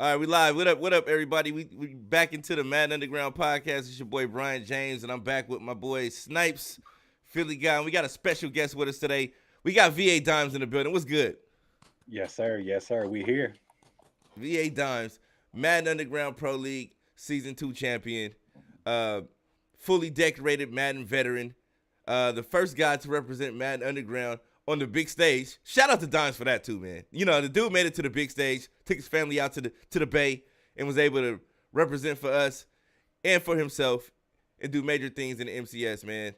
All right, we live. What up, everybody? We back into the Madden Underground podcast. It's your boy Brian James, and I'm back with my boy Snipes, Philly guy. And we got a special guest with us today. We got VA Dimes in the building. What's good? Yes, sir. Yes, sir. We here. VA Dimes, Madden Underground Pro League Season 2 champion, fully decorated Madden veteran, the first guy to represent Madden Underground on the big stage. Shout out to Dimes for that too, man. You know, the dude made it to the big stage, took his family out to the Bay, and was able to represent for us and for himself and do major things in the MCS, man.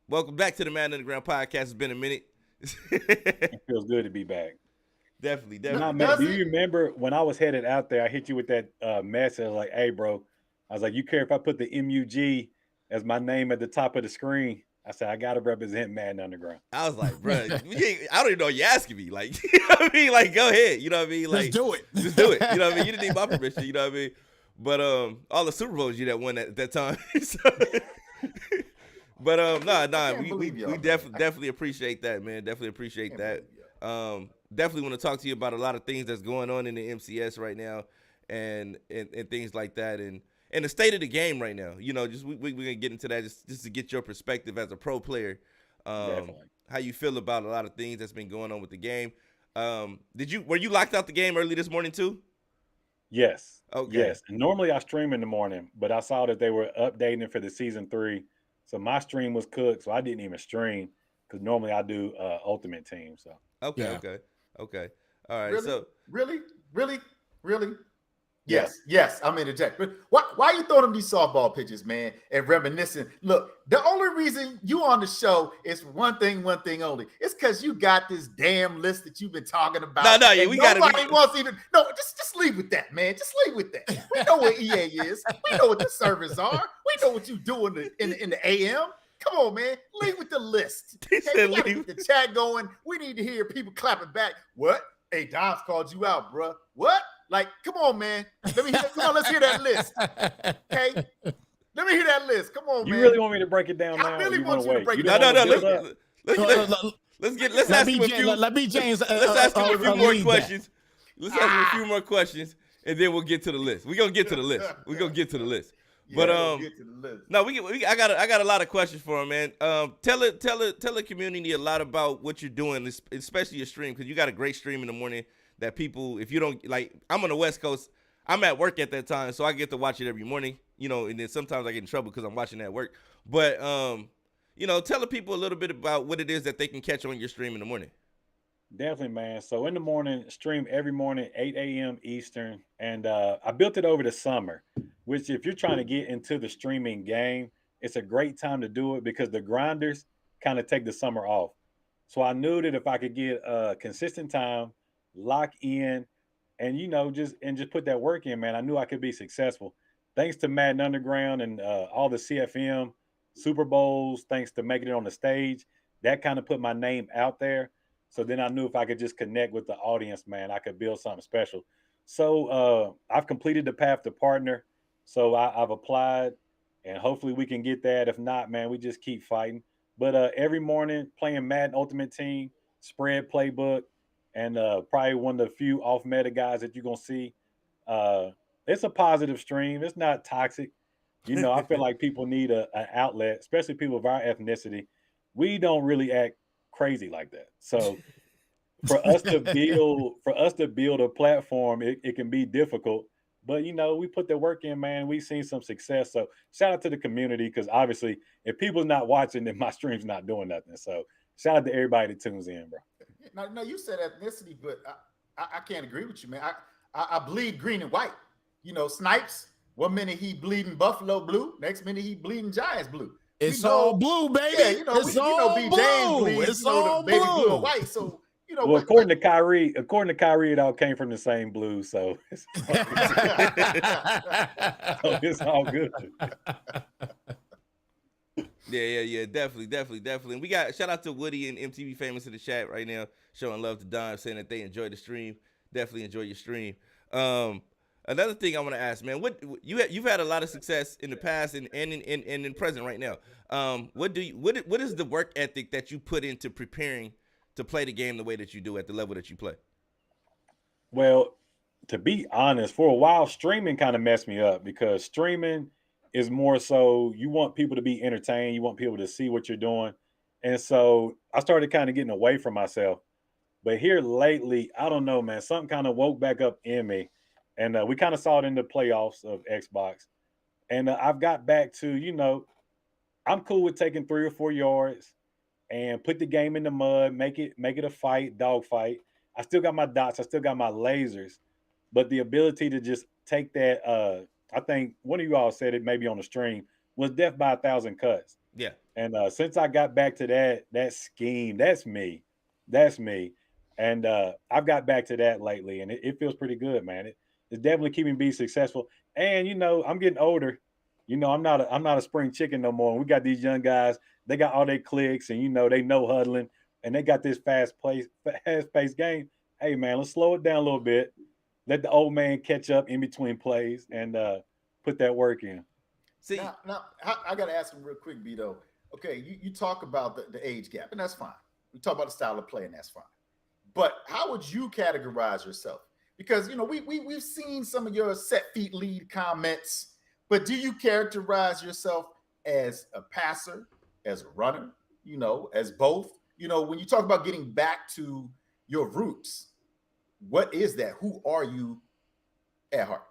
Welcome back to the Madden Underground podcast. It's been a minute. It feels good to be back. Definitely. Nah, man, do you remember when I was headed out there, I hit you with that message? I was like, hey, bro. I was like, you care if I put the MUG as my name at the top of the screen? I said, I got to represent Madden Underground. I was like, bro, I don't even know you're asking me. Like, you know what I mean? Like, go ahead. You know what I mean? Like, just do it. Just do it. You know what I mean? You didn't need my permission. You know what I mean? But all the Super Bowls you that won at that time. But we definitely appreciate that, man. Definitely appreciate that. Definitely want to talk to you about a lot of things that's going on in the MCS right now, and things like that, and the state of the game right now. You know, just we're gonna get into that just to get your perspective as a pro player. How you feel about a lot of things that's been going on with the game. Were you locked out the game early this morning too? Yes. Okay. Yes. And normally I stream in the morning, but I saw that they were updating for the season 3. So my stream was cooked, so I didn't even stream because normally I do Ultimate Team. So Okay. All right. Really? Yes. I'm interjecting. But why you throwing them these softball pitches, man, and reminiscing? Look, the only reason you on the show is for one thing only. It's because you got this damn list that you've been talking about. We got nobody wants even. No, just leave with that, man. Just leave with that. We know what EA is. We know what the servers are. We know what you do in the AM. Come on, man. Leave with the list. Okay? We gotta get the chat going. We need to hear people clapping back. What? Hey, Dom's called you out, bro. What? Like, come on, man. Come on, let's hear that list. Okay? Let me hear that list. Come on, man. You really want me to break it down now? I really want you to break it down. No. Let's ask him a few. Let me James. Let's ask him a few more questions. Let's ask him a few more questions, and then we'll get to the list. We're gonna get to the list. But get to the list. No, I got a lot of questions for him, man. Tell the community a lot about what you're doing, especially your stream, because you got a great stream in the morning that people, if you don't like, I'm on the West Coast. I'm at work at that time, so I get to watch it every morning, you know, and then sometimes I get in trouble because I'm watching at work. But you know, tell the people a little bit about what it is that they can catch on your stream in the morning. Definitely, man. So in the morning, stream every morning, 8 a.m. Eastern. And I built it over the summer, which if you're trying to get into the streaming game, it's a great time to do it because the grinders kind of take the summer off. So I knew that if I could get a consistent time, lock in, and, you know, just put that work in, man, I knew I could be successful. Thanks to Madden Underground and all the CFM Super Bowls, thanks to making it on the stage, that kind of put my name out there. So then I knew if I could just connect with the audience, man, I could build something special. So I've completed the path to partner. So I've applied, and hopefully we can get that. If not, man, we just keep fighting. But every morning playing Madden Ultimate Team, spread playbook, and probably one of the few off-meta guys that you're going to see. It's a positive stream. It's not toxic. You know, I feel like people need an outlet, especially people of our ethnicity. We don't really act crazy like that. So for us to build a platform, it can be difficult. But, you know, we put the work in, man. We've seen some success. So shout out to the community because obviously if people's not watching, then my stream's not doing nothing. So shout out to everybody that tunes in, bro. No, you said ethnicity, but I can't agree with you, man. I bleed green and white. You know, Snipes, one minute he bleeding Buffalo blue, next minute he bleeding Giants blue. It's all blue, baby. Yeah, you know, it's all B. blue. James bleeds, It's all baby blue blue. and white. So, you know, well, according to Kyrie, it all came from the same blue. So it's all good. Yeah, definitely. And we got shout out to Woody and MTV Famous in the chat right now, showing love to Don, saying that they enjoyed the stream. Definitely enjoy your stream. Another thing I want to ask, man, you've had a lot of success in the past and in present right now. What is the work ethic that you put into preparing to play the game the way that you do at the level that you play? Well, To be honest, for a while, streaming kind of messed me up because streaming is more so you want people to be entertained, you want people to see what you're doing. And so I started kind of getting away from myself. But here lately, I don't know, man, something kind of woke back up in me. And we kind of saw it in the playoffs of Xbox. And I've got back to, I'm cool with taking 3 or 4 yards and put the game in the mud, make it a fight, dog fight. I still got my dots, I still got my lasers, but the ability to just take that, I think one of you all said it maybe on the stream, was death by 1,000 cuts. Yeah. And since I got back to that scheme, that's me. That's me. And I've got back to that lately, and it feels pretty good, man. It's definitely keeping me successful. And I'm getting older. I'm not a spring chicken no more. And we got these young guys. They got all their clicks, and they know huddling, and they got this fast-paced game. Hey, man, let's slow it down a little bit. Let the old man catch up in between plays and put that work in. See, now I got to ask him real quick, Vito. Okay, you talk about the age gap, and that's fine. We talk about the style of play, and that's fine. But how would you categorize yourself? Because we've seen some of your set feet lead comments, but do you characterize yourself as a passer, as a runner, as both? When you talk about getting back to your roots, what is that? Who are you at heart?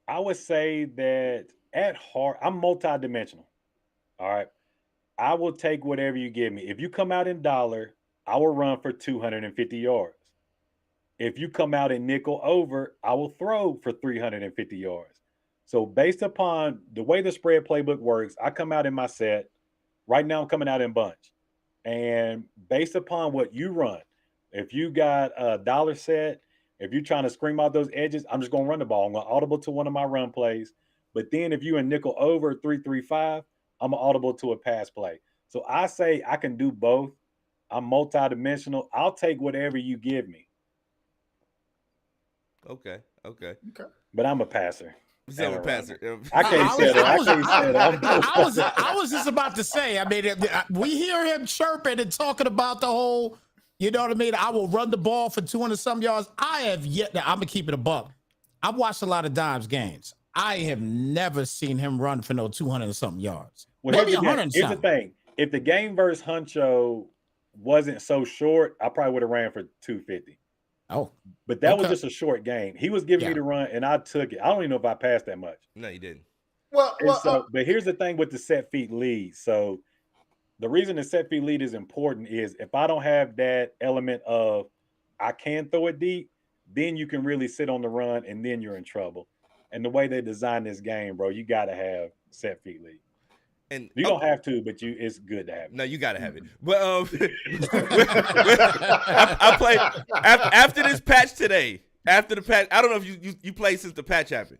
I would say that at heart, I'm multidimensional. All right. I will take whatever you give me. If you come out in dollar, I will run for 250 yards. If you come out in nickel over, I will throw for 350 yards. So based upon the way the spread playbook works, I come out in my set. Right now I'm coming out in bunch. And based upon what you run, if you got a dollar set, if you're trying to scream out those edges, I'm just going to run the ball. I'm going to audible to one of my run plays. But then if you're in nickel over 3-3-5, I'm an audible to a pass play. So I say I can do both. I'm multidimensional. I'll take whatever you give me. Okay. But I'm a passer. I'm a passer. I can't say that. I was just about to say, I mean, we hear him chirping and talking about the whole, you know what I mean? I will run the ball for 200-some yards. I have yet, I'm going to keep it a buck. I've watched a lot of Dimes games. I have never seen him run for no 200-something yards. Well, maybe here's the thing. If the game versus Huncho wasn't so short, I probably would have ran for 250. Oh, but that was just a short game. He was giving me the run, and I took it. I don't even know if I passed that much. No, you didn't. But here's the thing with the set feet lead. So the reason the set feet lead is important is if I don't have that element of I can throw it deep, then you can really sit on the run, and then you're in trouble. And the way they designed this game, bro, you got to have set feet lead. And you don't have to, but it's good to have it. No, you gotta have it. But I played after this patch today. After the patch, I don't know if you played since the patch happened.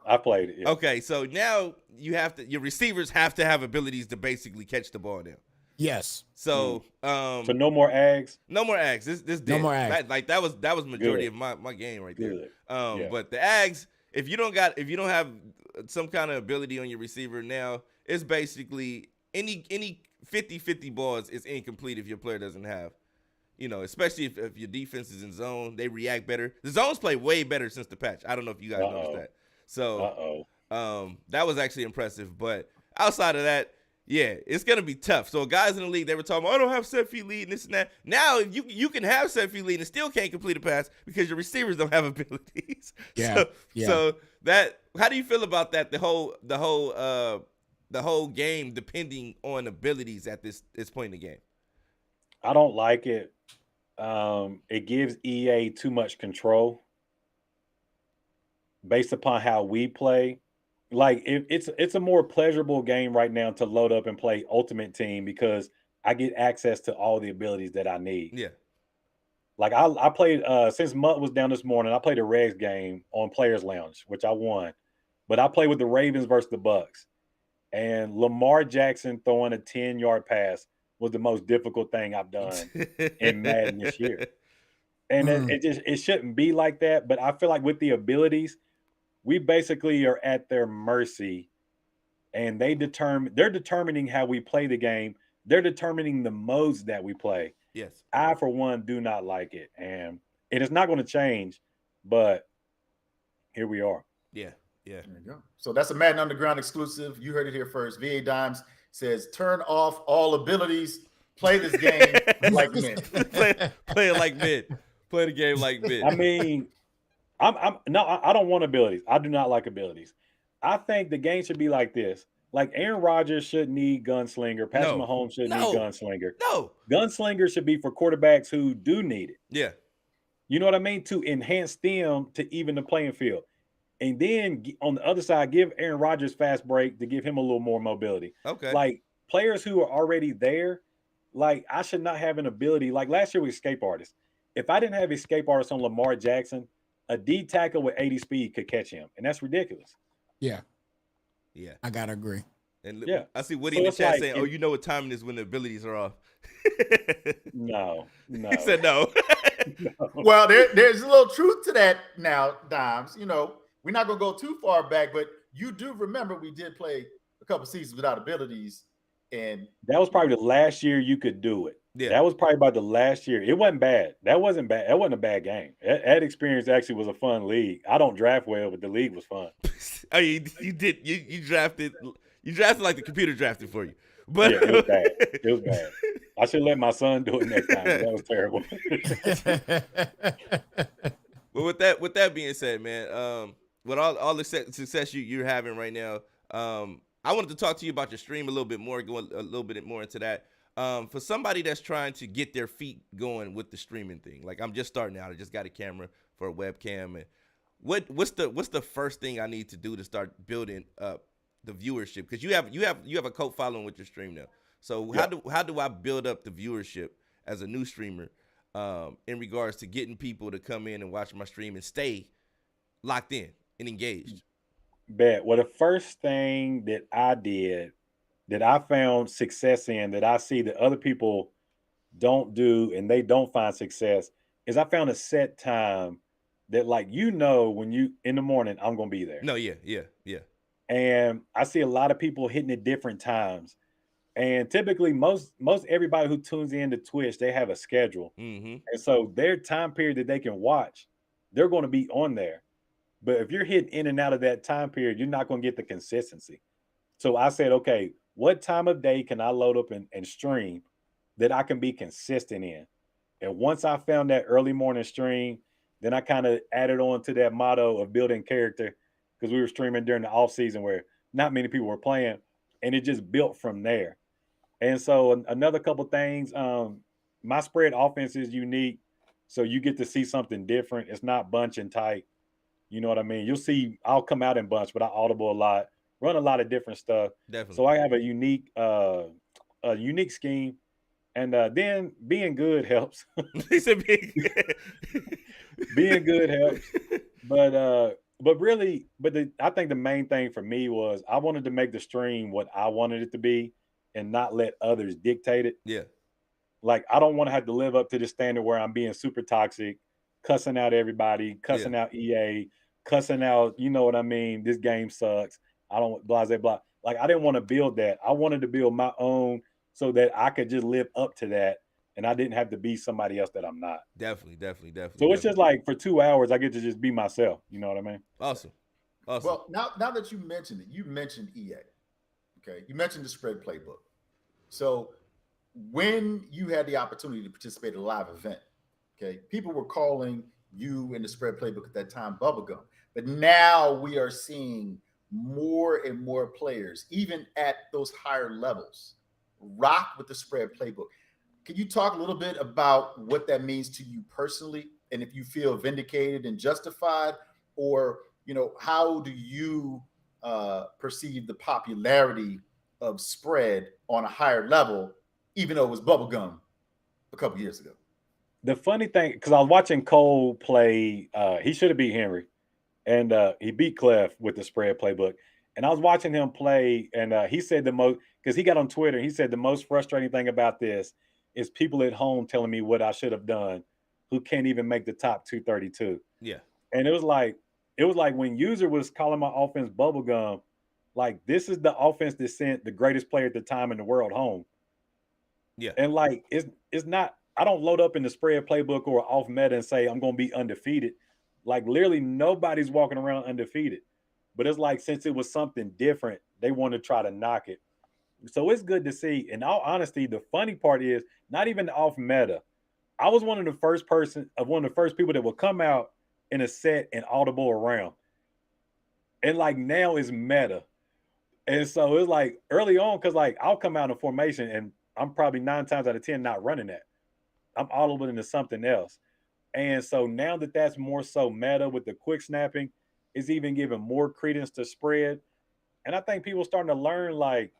I played it. Yeah. Okay, so now your receivers have to have abilities to basically catch the ball now. Yes. So so no more ags. No more ags. This no more ags. That was majority of my game right there. Yeah. But the ags, if you don't have some kind of ability on your receiver now, it's basically any 50-50 balls is incomplete if your player doesn't have, especially if your defense is in zone, they react better. The zones play way better since the patch. I don't know if you guys noticed that. So that was actually impressive. But outside of that, yeah, it's gonna be tough. So guys in the league, they were talking about, I don't have set feet lead and this and that. Now you can have set feet lead and still can't complete a pass because your receivers don't have abilities. Yeah. So that, how do you feel about that? The whole game depending on abilities at this point in the game. I don't like it. It gives EA too much control based upon how we play. Like it's a more pleasurable game right now to load up and play Ultimate Team because I get access to all the abilities that I need. Yeah. Like I played since Mutt was down this morning, I played a Regs game on Players Lounge, which I won. But I played with the Ravens versus the Bucks. And Lamar Jackson throwing a 10-yard pass was the most difficult thing I've done in Madden this year. And it shouldn't be like that. But I feel like with the abilities, we basically are at their mercy. And they're determining how we play the game. They're determining the modes that we play. Yes. I, for one, do not like it. And it is not going to change. But here we are. Yeah. Yeah. There you go. So that's a Madden Underground exclusive. You heard it here first. VA Dimes says, turn off all abilities. Play this game like men. play it like men. Play the game like men. I mean, I don't want abilities. I do not like abilities. I think the game should be like this. Like Aaron Rodgers shouldn't need gunslinger. Patrick Mahomes shouldn't need gunslinger. No. Gunslinger should be for quarterbacks who do need it. Yeah. You know what I mean? To enhance them to even the playing field. And then on the other side, give Aaron Rodgers fast break to give him a little more mobility. Okay. Like players who are already there, like I should not have an ability. Like last year with escape artists. If I didn't have escape artists on Lamar Jackson, a D tackle with 80 speed could catch him. And that's ridiculous. Yeah. Yeah. I gotta agree. And yeah. I see Woody in the chat saying, "Oh, you know what timing is when the abilities are off." No. He said no. No. Well, there's a little truth to that now, Dimes. You know, we're not going to go too far back, but you do remember we did play a couple seasons without abilities. And that was probably the last year you could do it. Yeah. That was probably about the last year. It wasn't bad. That wasn't bad. That wasn't a bad game. That experience actually was a fun league. I don't draft well, but the league was fun. Oh, you drafted like the computer drafted for you. But yeah, it was bad. It was bad. I should let my son do it next time. That was terrible. Well, with that being said, man, with all the success you're having right now, I wanted to talk to you about your stream a little bit more, going a little bit more into that. For somebody that's trying to get their feet going with the streaming thing, like I'm just starting out. I just got a camera for a webcam, and what's the first thing I need to do to start building up the viewership? Because you have a cult following with your stream now. So how do I build up the viewership as a new streamer in regards to getting people to come in and watch my stream and stay locked in and engaged? Well, the first thing that I did that I found success in that I see that other people don't do and they don't find success is I found a set time that when you in the morning, I'm going to be there. No, yeah. And I see a lot of people hitting at different times. And typically most everybody who tunes in to Twitch, they have a schedule. Mm-hmm. And so their time period that they can watch, they're going to be on there. But if you're hitting in and out of that time period, you're not going to get the consistency. So I said, okay, what time of day can I load up and stream that I can be consistent in? And once I found that early morning stream, then I kind of added on to that motto of building character, because we were streaming during the off season where not many people were playing, and it just built from there. And so another couple things, my spread offense is unique. So you get to see something different. It's not bunch and tight. You know what I mean? You'll see I'll come out in bunch, but I audible a lot, run a lot of different stuff. Definitely. So I have a unique scheme. And then being good helps. He said being good helps. But I think the main thing for me was I wanted to make the stream what I wanted it to be and not let others dictate it. Yeah. Like I don't want to have to live up to the standard where I'm being super toxic, cussing out everybody, cussing out EA, cussing out, you know what I mean? This game sucks. I don't blah, blah, blah. Like I didn't want to build that. I wanted to build my own so that I could just live up to that and I didn't have to be somebody else that I'm not. Definitely. So it's just like for 2 hours, I get to just be myself. You know what I mean? Awesome. Well, now that you mentioned it, you mentioned EA. Okay. You mentioned the spread playbook. So when you had the opportunity to participate in a live event, okay, people were calling you in the spread playbook at that time bubblegum. But now we are seeing more and more players, even at those higher levels, rock with the spread playbook. Can you talk a little bit about what that means to you personally, and if you feel vindicated and justified, or how do you perceive the popularity of spread on a higher level, even though it was bubblegum a couple years ago? The funny thing, because I was watching Cole play, he should have beat Henry, and he beat Clef with the spread playbook. And I was watching him play, and he said the most, because he got on Twitter, he said the most frustrating thing about this is people at home telling me what I should have done who can't even make the top 232. Yeah. And it was like when User was calling my offense bubblegum, like this is the offense that sent the greatest player at the time in the world home. Yeah. And like it's not, I don't load up in the spread playbook or off meta and say I'm going to be undefeated. Like literally nobody's walking around undefeated. But it's like since it was something different, they want to try to knock it. So it's good to see. In all honesty, the funny part is not even off meta. I was one of the first people that would come out in a set and audible around. And like now is meta. And so it's like early on, because like I'll come out in formation and I'm probably 9 times out of 10 not running that. I'm audible into something else. And so now that that's more so meta with the quick snapping, it's even giving more credence to spread. And I think people starting to learn like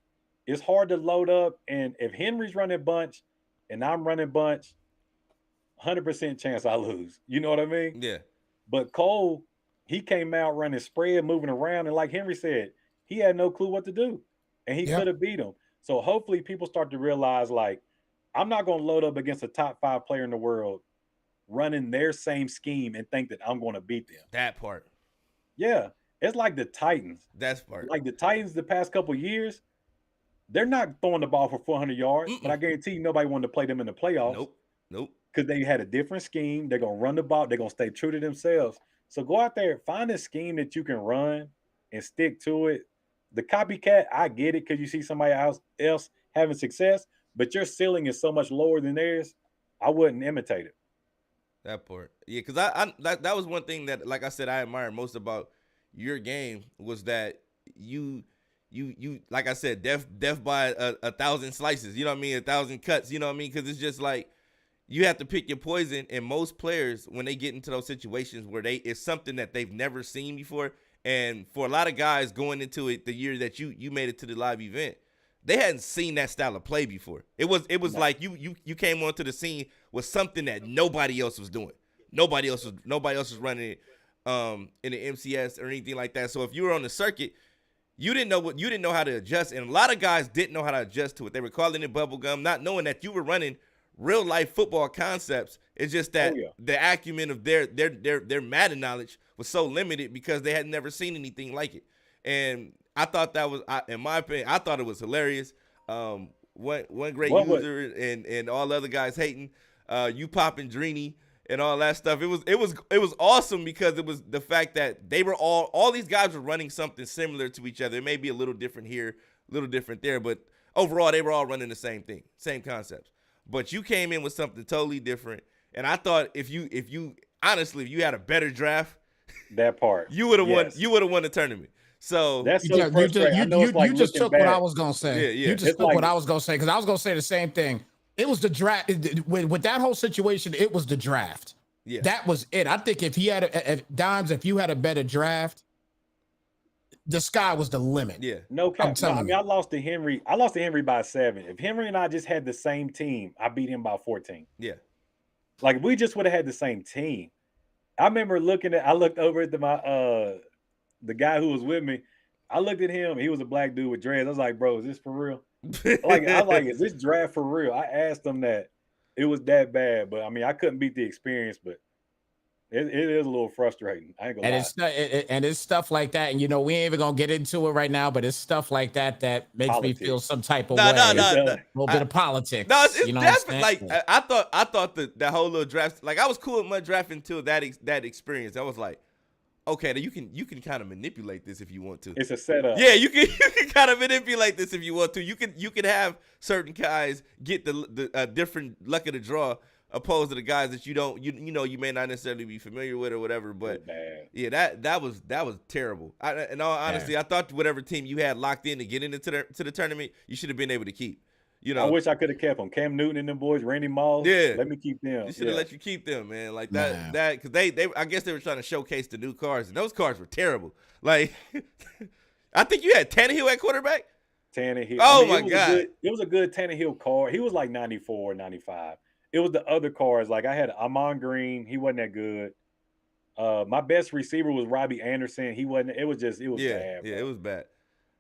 it's hard to load up. And if Henry's running bunch and I'm running bunch, 100% chance I lose. You know what I mean? Yeah. But Cole, he came out running spread, moving around. And like Henry said, he had no clue what to do. And he could have beat him. So hopefully people start to realize like, I'm not going to load up against a top 5 player in the world running their same scheme and think that I'm going to beat them. That part. Yeah. It's like the Titans. That's part. Like the Titans the past couple years, they're not throwing the ball for 400 yards, but I guarantee you nobody wanted to play them in the playoffs. Nope. Because they had a different scheme. They're going to run the ball. They're going to stay true to themselves. So go out there, find a scheme that you can run and stick to it. The copycat, I get it because you see somebody else having success, but your ceiling is so much lower than theirs, I wouldn't imitate it. That part. Yeah, because that was one thing that, like I said, I admire most about your game was that you like I said, death by a 1,000 slices, you know what I mean? 1,000 cuts, you know what I mean? Because it's just like you have to pick your poison, and most players, when they get into those situations where it's something that they've never seen before, and for a lot of guys going into it the year that you made it to the live event, they hadn't seen that style of play before. It was like you came onto the scene with something that nobody else was doing. Nobody else was running it in the MCS or anything like that. So if you were on the circuit, you didn't know how to adjust, and a lot of guys didn't know how to adjust to it. They were calling it bubblegum, not knowing that you were running real life football concepts. It's just that the acumen of their Madden knowledge was so limited because they had never seen anything like it. And I thought that was, in my opinion, I thought it was hilarious. One great user and all the other guys hating, you popping Dreeny and all that stuff. It was awesome because it was the fact that they were all these guys were running something similar to each other. It may be a little different here, a little different there, but overall they were all running the same thing, same concepts. But you came in with something totally different, and I thought if you honestly, if you had a better draft, that part you would have won. You would have won the tournament. So that's so you just took what I was gonna say. Yeah. You just took what I was gonna say because I was gonna say the same thing. It was the draft with that whole situation. It was the draft. Yeah, that was it. I think if you had if you had a better draft, the sky was the limit. Yeah, no cap. No, I mean, I lost to Henry. By 7. If Henry and I just had the same team, I beat him by 14. Yeah, like if we just would have had the same team. I remember I looked over at the guy who was with me. I looked at him. He was a black dude with dreads. I was like, bro, is this for real? I was like, is this draft for real? I asked him that. It was that bad, but I mean, I couldn't beat the experience, but it is a little frustrating. I ain't gonna lie. It's stuff like that, and we ain't even gonna get into it right now, but it's stuff like that makes me feel some type of way. A little bit of politics. No, it's definitely like I thought that whole little draft, like I was cool with mud draft until that experience. I was like, okay, you can kind of manipulate this if you want to. It's a setup. Yeah, you can kind of manipulate this if you want to. You can have certain guys get the different luck of the draw opposed to the guys that you may not necessarily be familiar with or whatever. But yeah, that was terrible. In all honesty, I thought whatever team you had locked in to get into the tournament, you should have been able to keep. I wish I could have kept them. Cam Newton and them boys, Randy Moss. Yeah, let me keep them. You should have let you keep them, man. Like that because they I guess they were trying to showcase the new cars, and those cars were terrible. Like I think you had Tannehill at quarterback. Tannehill. Oh my God, it was a good Tannehill car. He was like 94, 95. It was the other cars. Like I had Amon Green. He wasn't that good. My best receiver was Robbie Anderson. He wasn't. It was bad. Bro. Yeah, it was bad.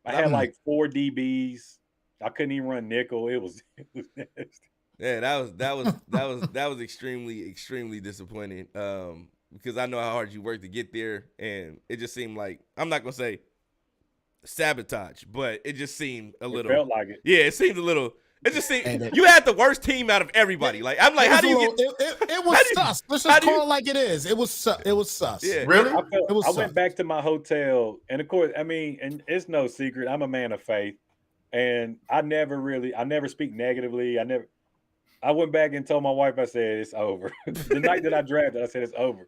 I had like 4 DBs. I couldn't even run nickel. It was nasty. Yeah, that was extremely disappointing. Because I know how hard you worked to get there, and it just seemed like, I'm not gonna say sabotage, but it just seemed a little. It felt like it. Yeah, it seemed a little. It just seemed And you had the worst team out of everybody. Like I'm like, how do you get? It was sus. Let's just call it like it is. It was sus. Yeah. Really? I went back to my hotel, and of course, I mean, and it's no secret, I'm a man of faith, and I never speak negatively. I went back and told my wife, I said, it's over. The night that I drafted, I said, it's over.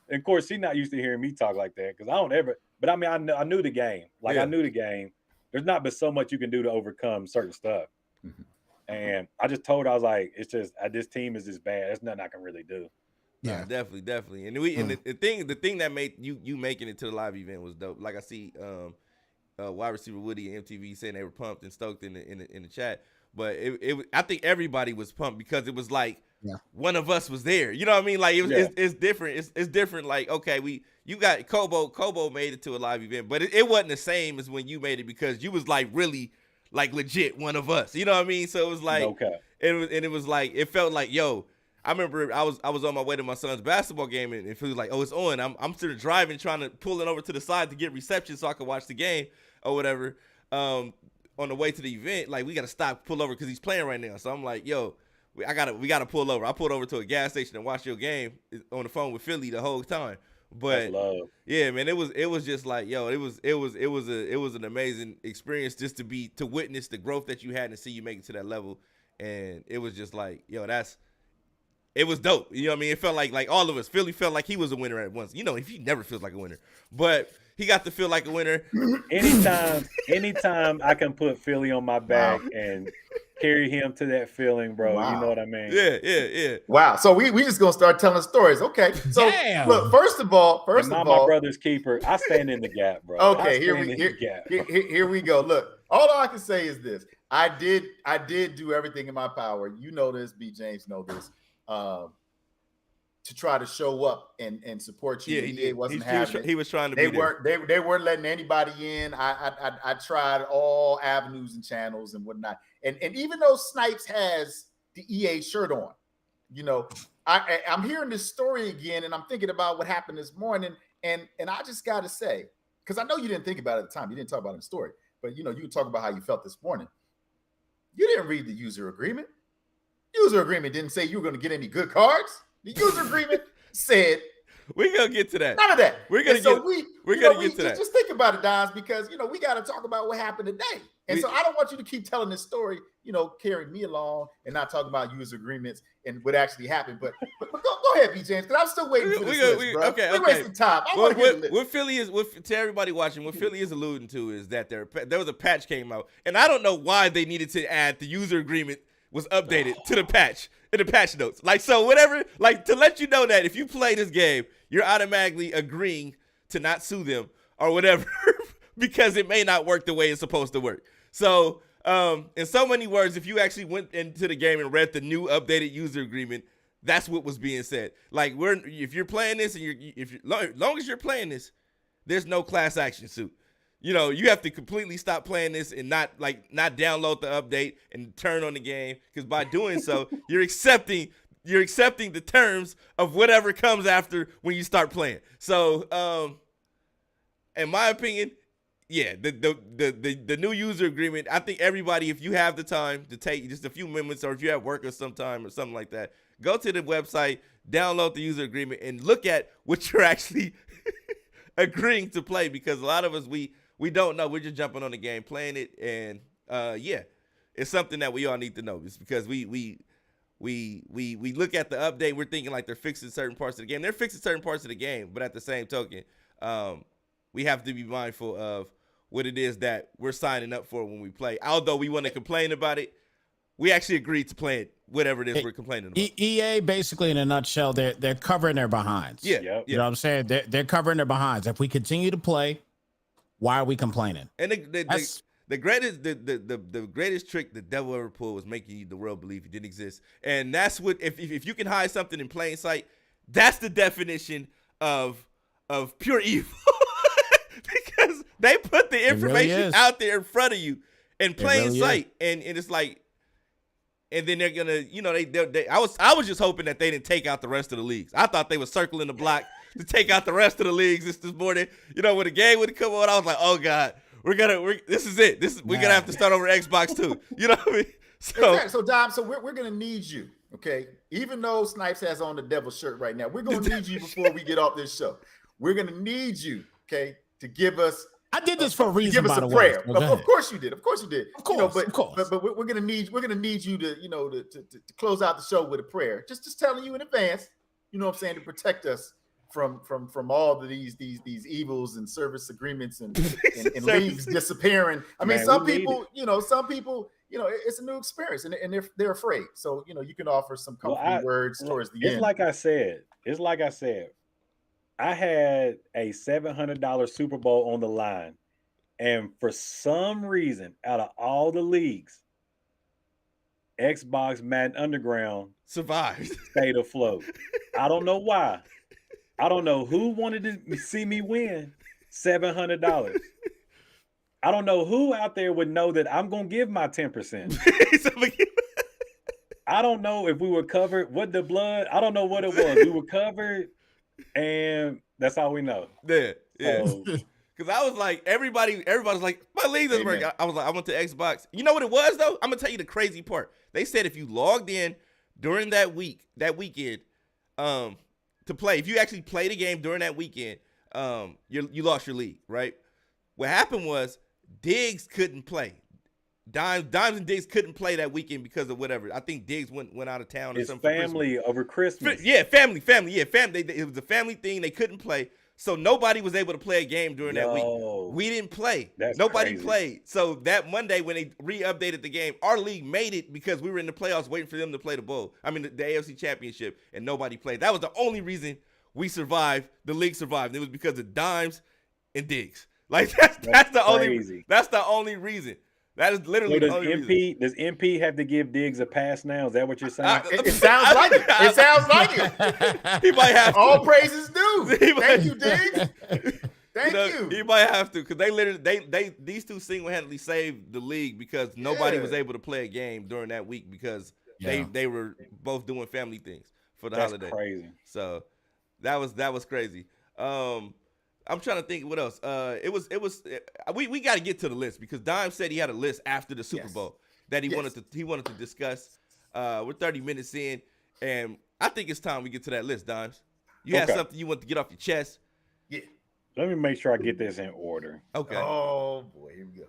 And of course, she's not used to hearing me talk like that because I don't ever, but I mean, I knew the game. Like, I knew the game. There's not but so much you can do to overcome certain stuff. Mm-hmm. And I just told her, I was like, it's just, this team is just bad. There's nothing I can really do. Yeah, definitely. And and the thing that made you making it to the live event was dope. Like I see wide receiver Woody and MTV saying they were pumped and stoked in the chat. But I think everybody was pumped because it was like one of us was there. You know what I mean? Like it's different. It's different. Like, okay, you got Kobo made it to a live event, but it wasn't the same as when you made it because you was like really like legit one of us. You know what I mean? So it was like it was like it felt like, yo, I remember I was on my way to my son's basketball game and it was like, oh, it's on. I'm sort of driving, trying to pull it over to the side to get reception so I could watch the game or whatever. On the way to the event, like we gotta stop, pull over because he's playing right now. So I'm like, yo, we gotta pull over. I pulled over to a gas station and watched your game on the phone with Philly the whole time. But yeah, man, it was just like, yo, it was an amazing experience just to witness the growth that you had and see you make it to that level. And it was just like, yo, it was dope. You know what I mean? It felt like all of us. Philly felt like he was a winner at once. You know, he never feels like a winner, but he got to feel like a winner. Anytime I can put Philly on my back and carry him to that feeling, bro. Wow. You know what I mean? Yeah. Wow. So we just gonna start telling stories. Okay. So look, first of all, my brother's keeper. I stand in the gap, bro. Okay, here we go. Look, all I can say is this: I did do everything in my power. You know this, B. James know this. To try to show up and support you. Yeah, he was trying to. They weren't letting anybody in. I tried all avenues and channels and whatnot. And even though Snipes has the EA shirt on, you know, I'm hearing this story again, and I'm thinking about what happened this morning. And I just got to say, because I know you didn't think about it at the time, you didn't talk about it in the story, but you know, you talk about how you felt this morning. You didn't read the user agreement. User agreement didn't say you were going to get any good cards. The user agreement said we're gonna get to that. None of that. We're gonna get to that. Just think about it, Dons, because you know we got to talk about what happened today. And so I don't want you to keep telling this story, you know, carrying me along and not talking about user agreements and what actually happened. But go ahead, B. James, because I'm still waiting for this list, bro. We're wasting time. I want to hear the list. What Philly is, to everybody watching, what Philly is alluding to is that there was a patch came out, and I don't know why they needed to add the user agreement was updated to the patch. In the patch notes. Like, so whatever, like to let you know that if you play this game, you're automatically agreeing to not sue them or whatever because it may not work the way it's supposed to work. So, in so many words, if you actually went into the game and read the new updated user agreement, that's what was being said. Like, if you're playing this and long as you're playing this, there's no class action suit. You know, you have to completely stop playing this and not download the update and turn on the game, because by doing so, you're accepting the terms of whatever comes after when you start playing. So, in my opinion, yeah, the new user agreement, I think everybody, if you have the time to take just a few minutes, or if you have work or sometime or something like that, go to the website, download the user agreement, and look at what you're actually agreeing to play, because a lot of us, we don't know. We're just jumping on the game, playing it, and yeah, it's something that we all need to know. It's because we look at the update, we're thinking like they're fixing certain parts of the game. They're fixing certain parts of the game, but at the same token, we have to be mindful of what it is that we're signing up for when we play. Although we want to complain about it, we actually agreed to play it, whatever it is we're complaining about. EA, basically, in a nutshell, they're covering their behinds. Yeah. You know what I'm saying? They're covering their behinds. If we continue to play, why are we complaining? And the greatest trick the devil ever pulled was making the world believe it didn't exist. And that's what, if you can hide something in plain sight, that's the definition of pure evil. Because they put the information out there in front of you in plain sight. And it's like, and then they're gonna, you know, I was just hoping that they didn't take out the rest of the leagues. I thought they were circling the block to take out the rest of the leagues this morning. You know, when the game would come on, I was like, oh God, we're gonna have to start over Xbox too. You know what I mean? So Exactly. So Dom, so we're gonna need you, okay? Even though Snipes has on the devil shirt right now, we're gonna need you before we get off this show. We're gonna need you, okay, to give us I did this for a reason, give us by a the way. prayer. So go Of ahead. course you did. Of course you did. Of course, of course. But we're gonna need you to, you know, to close out the show with a prayer. Just telling you in advance, you know what I'm saying, to protect us from all of these evils and service agreements and leagues disappearing. I mean, some people, it's a new experience and they're afraid. So, you know, you can offer some comforting words towards the end. It's like I said, I had a $700 Super Bowl on the line. And for some reason, out of all the leagues, Xbox Madden Underground survived, stayed afloat. I don't know why. I don't know who wanted to see me win $700. I don't know who out there would know that I'm going to give my 10%. I don't know if we were covered with the blood. I don't know what it was. We were covered, and that's all we know. Yeah. So, because I was like, everybody's like, my league doesn't work. I was like, I went to Xbox. You know what it was though? I'm gonna tell you the crazy part. They said if you logged in during that weekend, to play, if you actually played a game during that weekend, you lost your league, right? What happened was Diggs couldn't play. Dimes and Diggs couldn't play that weekend because of whatever. I think Diggs went out of town or his something. family over Christmas. Yeah, family. Yeah, family. It was a family thing. They couldn't play. So nobody was able to play a game during that week. We didn't play. Nobody played. So that Monday when they re-updated the game, our league made it because we were in the playoffs waiting for them to play the bowl. I mean, the AFC Championship, and nobody played. That was the only reason we survived. The league survived. It was because of Dimes and Diggs. Like that's the crazy. That's the only reason. That is literally the only reason. Does MP have to give Diggs a pass now? Is that what you're saying? It sounds like it. It sounds like it. He might have to. All praises due. Thank you, Diggs. Thank you. He might have to, because these two single-handedly saved the league because nobody was able to play a game during that week because they were both doing family things for the holiday. That's crazy. So that was crazy. I'm trying to think what else. We got to get to the list because Dime said he had a list after the Super Bowl that he wanted to discuss. We're 30 minutes in, and I think it's time we get to that list, Dimes. You have something you want to get off your chest? Yeah. Let me make sure I get this in order. Okay. Oh boy, here we go.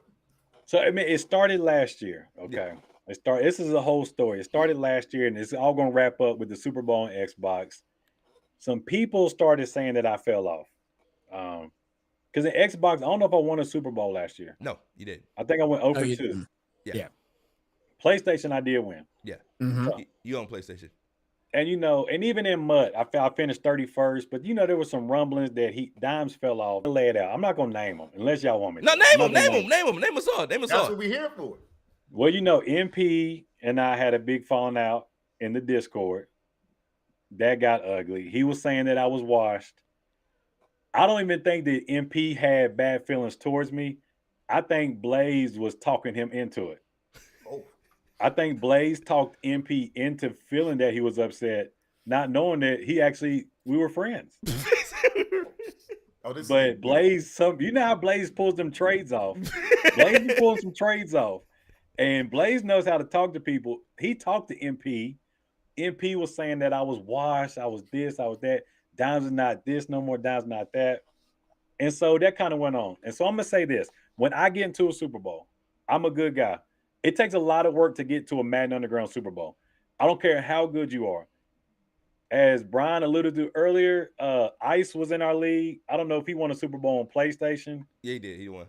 So I mean, it started last year. Okay. Yeah. This is a whole story. It started last year, and it's all going to wrap up with the Super Bowl and Xbox. Some people started saying that I fell off. Because in Xbox, I don't know if I won a Super Bowl last year. No, you didn't. I think I went 0 for 2. Yeah. PlayStation, I did win. Yeah. Mm-hmm. So, you own PlayStation. And and even in MUT, I finished 31st, but there were some rumblings that Dimes fell off. I lay it out. I'm not gonna name them unless y'all want me to. No, name them. Name us all. That's what we're here for. Well, MP and I had a big falling out in the Discord. That got ugly. He was saying that I was washed. I don't even think that MP had bad feelings towards me. I think Blaze was talking him into it. Oh. I think Blaze talked MP into feeling that he was upset, not knowing that we were friends. But Blaze, how Blaze pulls them trades off. Blaze pulls some trades off. And Blaze knows how to talk to people. He talked to MP. MP was saying that I was washed, I was this, I was that. Dimes is not this no more, Dimes not that. And so that kind of went on. And so I'm going to say this. When I get into a Super Bowl, I'm a good guy. It takes a lot of work to get to a Madden Underground Super Bowl. I don't care how good you are. As Brian alluded to earlier, Ice was in our league. I don't know if he won a Super Bowl on PlayStation. Yeah, he did. He won.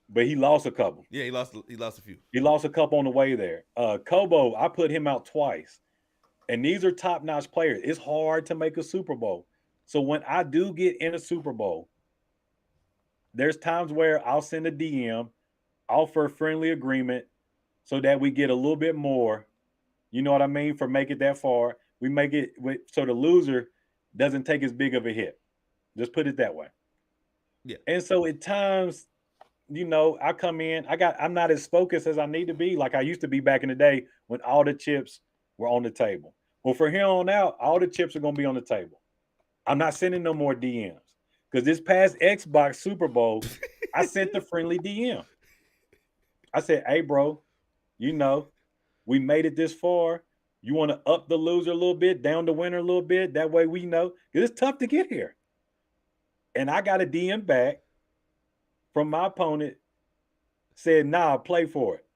But he lost a couple. Yeah, he lost a few. He lost a couple on the way there. Kobo, I put him out twice. And these are top-notch players. It's hard to make a Super Bowl. So when I do get in a Super Bowl, there's times where I'll send a DM, offer a friendly agreement so that we get a little bit more, you know what I mean, for make it that far. We make it so the loser doesn't take as big of a hit. Just put it that way. Yeah. And so at times, I come in, I'm not as focused as I need to be like I used to be back in the day when all the chips were on the table. Well, from here on out, all the chips are going to be on the table. I'm not sending no more DMs because this past Xbox Super Bowl, I sent the friendly DM. I said, hey, bro, We made it this far. You want to up the loser a little bit, down the winner a little bit. That way we know. It's tough to get here. And I got a DM back from my opponent, said, nah, play for it.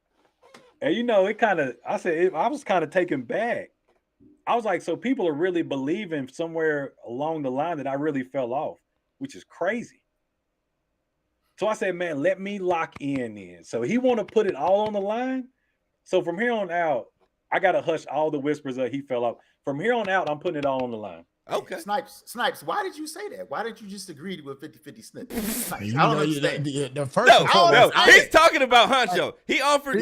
And I was kind of taken back. I was like, so people are really believing somewhere along the line that I really fell off, which is crazy. So I said, man, let me lock in then. So he want to put it all on the line. So from here on out, I got to hush all the whispers that he fell off. From here on out, I'm putting it all on the line. Okay. Snipes, why did you say that? Why didn't you just agree with 50-50 Snipes? I You don't know, understand. the first No, he's talking about Honcho. He offered.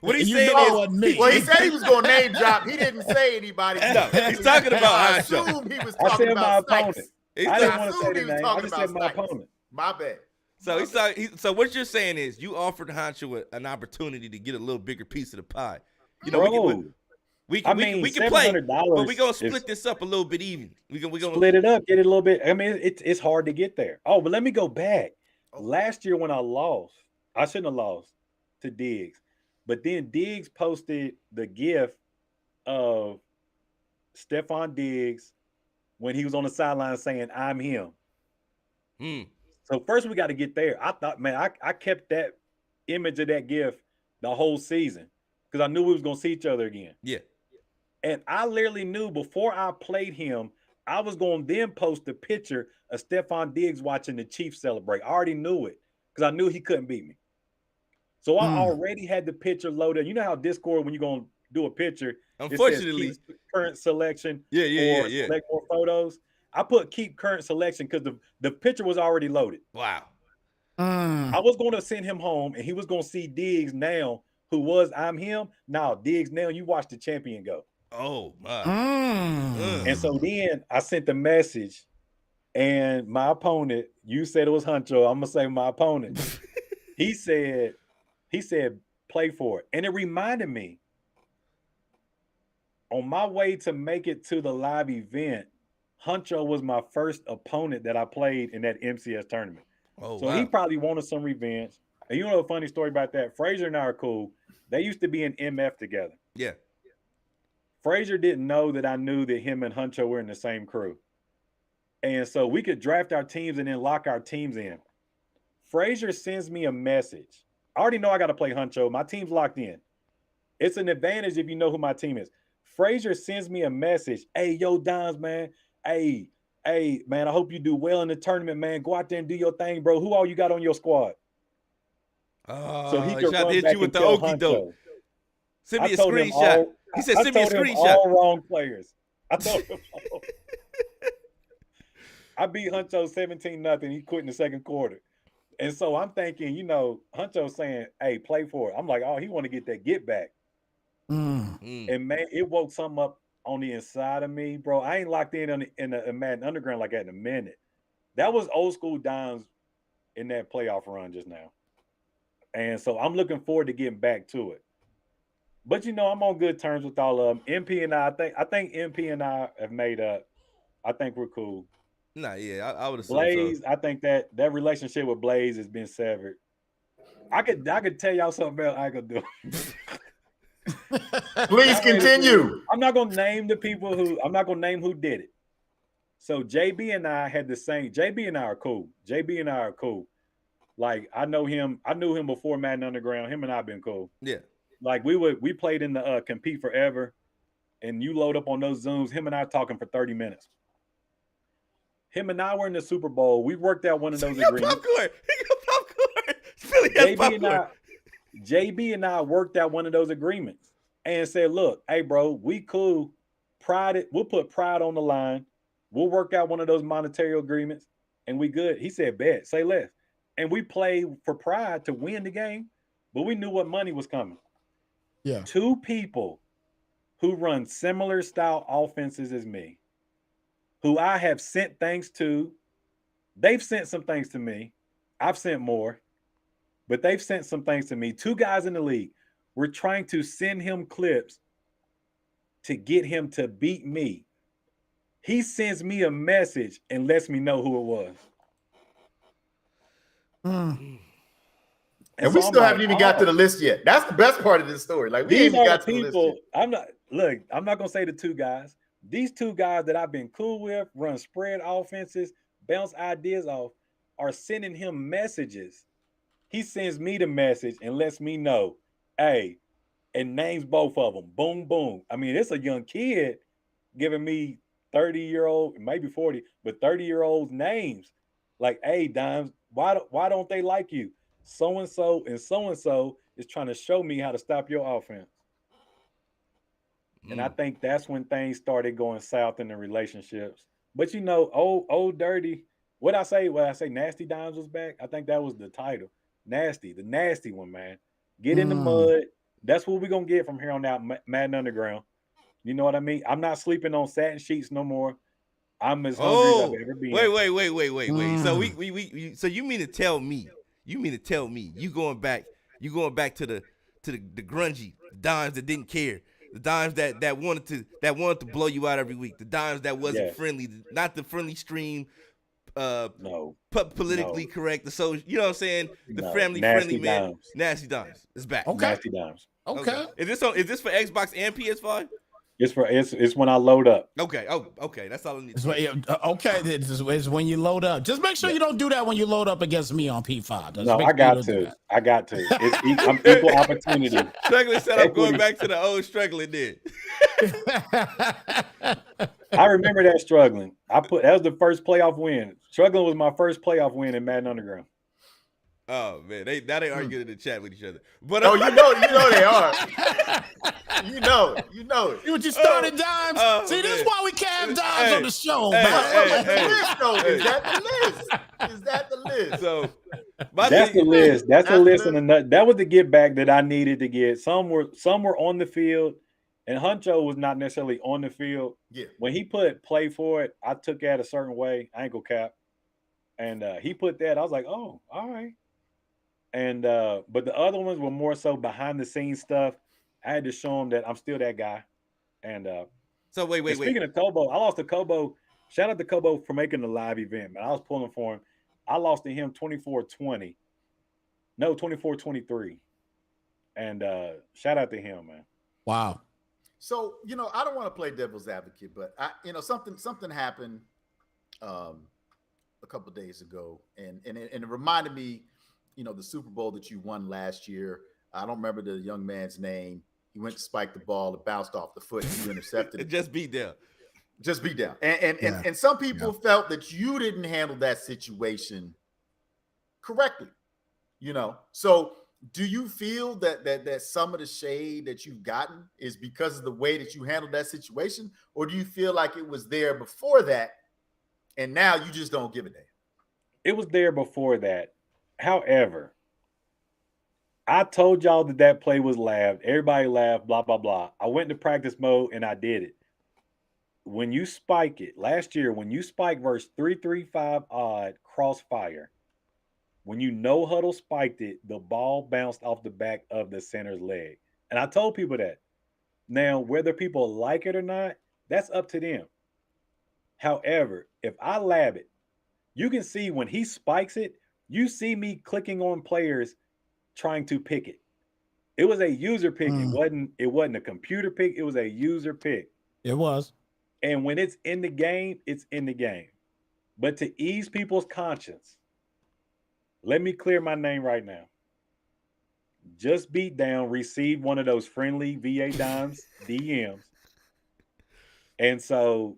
What he's saying is, well, he said he was going to name drop. He didn't say anybody. No, he's talking about I Honcho. assumed he was I talking said my about opponent. Snipes. I didn't want to say assumed the he was name. I talking just said about my Snipes. opponent. My bad. So what you're saying is you offered Honcho an opportunity to get a little bigger piece of the pie. You know, Bro, we can play, but we're gonna split this up a little bit even. We're gonna split it up, get it a little bit. I mean, it's hard to get there. Oh, but let me go back. Last year when I lost, I shouldn't have lost to Diggs, but then Diggs posted the GIF of Stephon Diggs when he was on the sideline saying, "I'm him." So first we got to get there. I thought, man, I kept that image of that GIF the whole season because I knew we was gonna see each other again. Yeah. And I literally knew before I played him, I was going to then post a picture of Stephon Diggs watching the Chiefs celebrate. I already knew it because I knew he couldn't beat me. So I already had the picture loaded. You know how Discord, when you're going to do a picture, unfortunately, it says keep current selection yeah. select more photos. I put keep current selection because the picture was already loaded. Wow. I was going to send him home, and he was going to see Diggs now, who was I'm him. Now, Diggs, now you watch the champion go. Oh my! And so then I sent the message, and my opponent, you said it was Huncho. I'm gonna say my opponent. he said, play for it, and it reminded me on my way to make it to the live event. Huncho was my first opponent that I played in that MCS tournament. Oh, so he probably wanted some revenge. And you know a funny story about that? Frazier and I are cool. They used to be in MF together. Yeah. Frazier didn't know that I knew that him and Huncho were in the same crew. And so we could draft our teams and then lock our teams in. Frazier sends me a message. I already know I got to play Huncho. My team's locked in. It's an advantage if you know who my team is. Frazier sends me a message. Hey, yo, Dons, man. Hey, man, I hope you do well in the tournament, man. Go out there and do your thing, bro. Who all you got on your squad? So he could run back you with the okie doke. Send me a screenshot. He said, send me a screenshot. All wrong players. I told him all. I beat Huncho 17-0. He quit in the second quarter. And so I'm thinking, you know, Huncho's saying, hey, play for it. I'm like, oh, he want to get that get back. And man, it woke something up on the inside of me, bro. I ain't locked in the Madden Underground like that in a minute. That was old school Dons in that playoff run just now. And so I'm looking forward to getting back to it. But, you know, I'm on good terms with all of them. MP and I think MP and I have made up. I think we're cool. Nah, yeah, I would assume Blaze, so. I think that relationship with Blaze has been severed. I could tell y'all something else I could do. Please continue. I'm not gonna name the people I'm not gonna name who did it. So JB and I had the same. JB and I are cool. Like I knew him before Madden Underground. Him and I have been cool. Yeah. Like we played in the Compete Forever, and you load up on those Zooms. Him and I talking for 30 minutes. Him and I were in the Super Bowl. We worked out one of those agreements. Popcorn. Really JB and I worked out one of those agreements and said, look, hey, bro, we cool. We'll put pride on the line. We'll work out one of those monetary agreements, and we good. He said, bet, say less. And we played for pride to win the game, but we knew what money was coming. Yeah. Two people who run similar style offenses as me, who I have sent things to. They've sent some things to me. I've sent more, but they've sent some things to me. Two guys in the league. We're trying to send him clips to get him to beat me. He sends me a message and lets me know who it was. And we so I'm still like, haven't even got to the list yet. That's the best part of this story. Like we ain't these even are got the to the list people. yet. I'm not gonna say the two guys. These two guys that I've been cool with, run spread offenses, bounce ideas off, are sending him messages. He sends me the message and lets me know, hey, and names both of them. Boom, boom. I mean, it's a young kid giving me 30-year-old, maybe 40, but 30-year-old names. Like, hey, Dimes, why don't they like you? So and so is trying to show me how to stop your offense. And I think that's when things started going south in the relationships. But old dirty. What I say? Nasty Dimes was back. I think that was the title. Nasty, the nasty one, man. Get in the mud. That's what we're gonna get from here on out, Madden Underground. You know what I mean? I'm not sleeping on satin sheets no more. I'm as hungry as I've ever been. Wait. So you mean to tell me? You going back to the grungy Dimes that didn't care, the Dimes that wanted to blow you out every week, the Dimes that wasn't friendly, not the friendly stream, no, politically correct, the social, you know what I'm saying, the family nasty friendly man, Dimes. Nasty Dimes is back. Okay. Nasty Dimes. Okay. Is this for Xbox and PS5? It's when I load up. Okay. Oh, okay. That's all I need. Okay, this is when you load up. Just make sure you don't do that when you load up against me on P5. No, I got to. I'm equal opportunity. Struggling said I'm going back to the old struggling then. I remember that struggling. That was the first playoff win. Struggling was my first playoff win in Madden Underground. Oh man, they arguing in the chat with each other. But you know they are. You know it. You started Dimes. See, this is why we can't have Dimes on the show, man. Is that the list? So that's the list. That's the list in the nut. That was the get back that I needed to get. Some were on the field, and Huncho was not necessarily on the field. Yeah. When he put play for it, I took that a certain way, ankle cap, and he put that. I was like, oh, all right. And but the other ones were more so behind the scenes stuff. I had to show him that I'm still that guy. And so wait. Speaking of Kobo, I lost to Kobo. Shout out to Kobo for making the live event, man. I was pulling for him. I lost to him 24-20. No, 24-23. And shout out to him, man. Wow. So, I don't want to play devil's advocate, but something happened a couple of days ago, and it reminded me, the Super Bowl that you won last year. I don't remember the young man's name. He went to spike the ball, it bounced off the foot, and you intercepted it. Just beat down. And some people felt that you didn't handle that situation correctly. So do you feel that some of the shade that you've gotten is because of the way that you handled that situation, or do you feel like it was there before that and now you just don't give a damn? It was there before that. However, I told y'all that play was laughed. Everybody laughed, blah, blah, blah. I went into practice mode and I did it. When you spike it, last year, when you spike versus 3-3-5 odd crossfire, when you no huddle spiked it, the ball bounced off the back of the center's leg. And I told people that. Now, whether people like it or not, that's up to them. However, if I lab it, you can see when he spikes it, you see me clicking on players trying to pick it. It was a user pick. It wasn't a computer pick. It was a user pick. It was. And when it's in the game, it's in the game. But to ease people's conscience, let me clear my name right now. Just beat down, received one of those friendly VA Dimes DMs. And so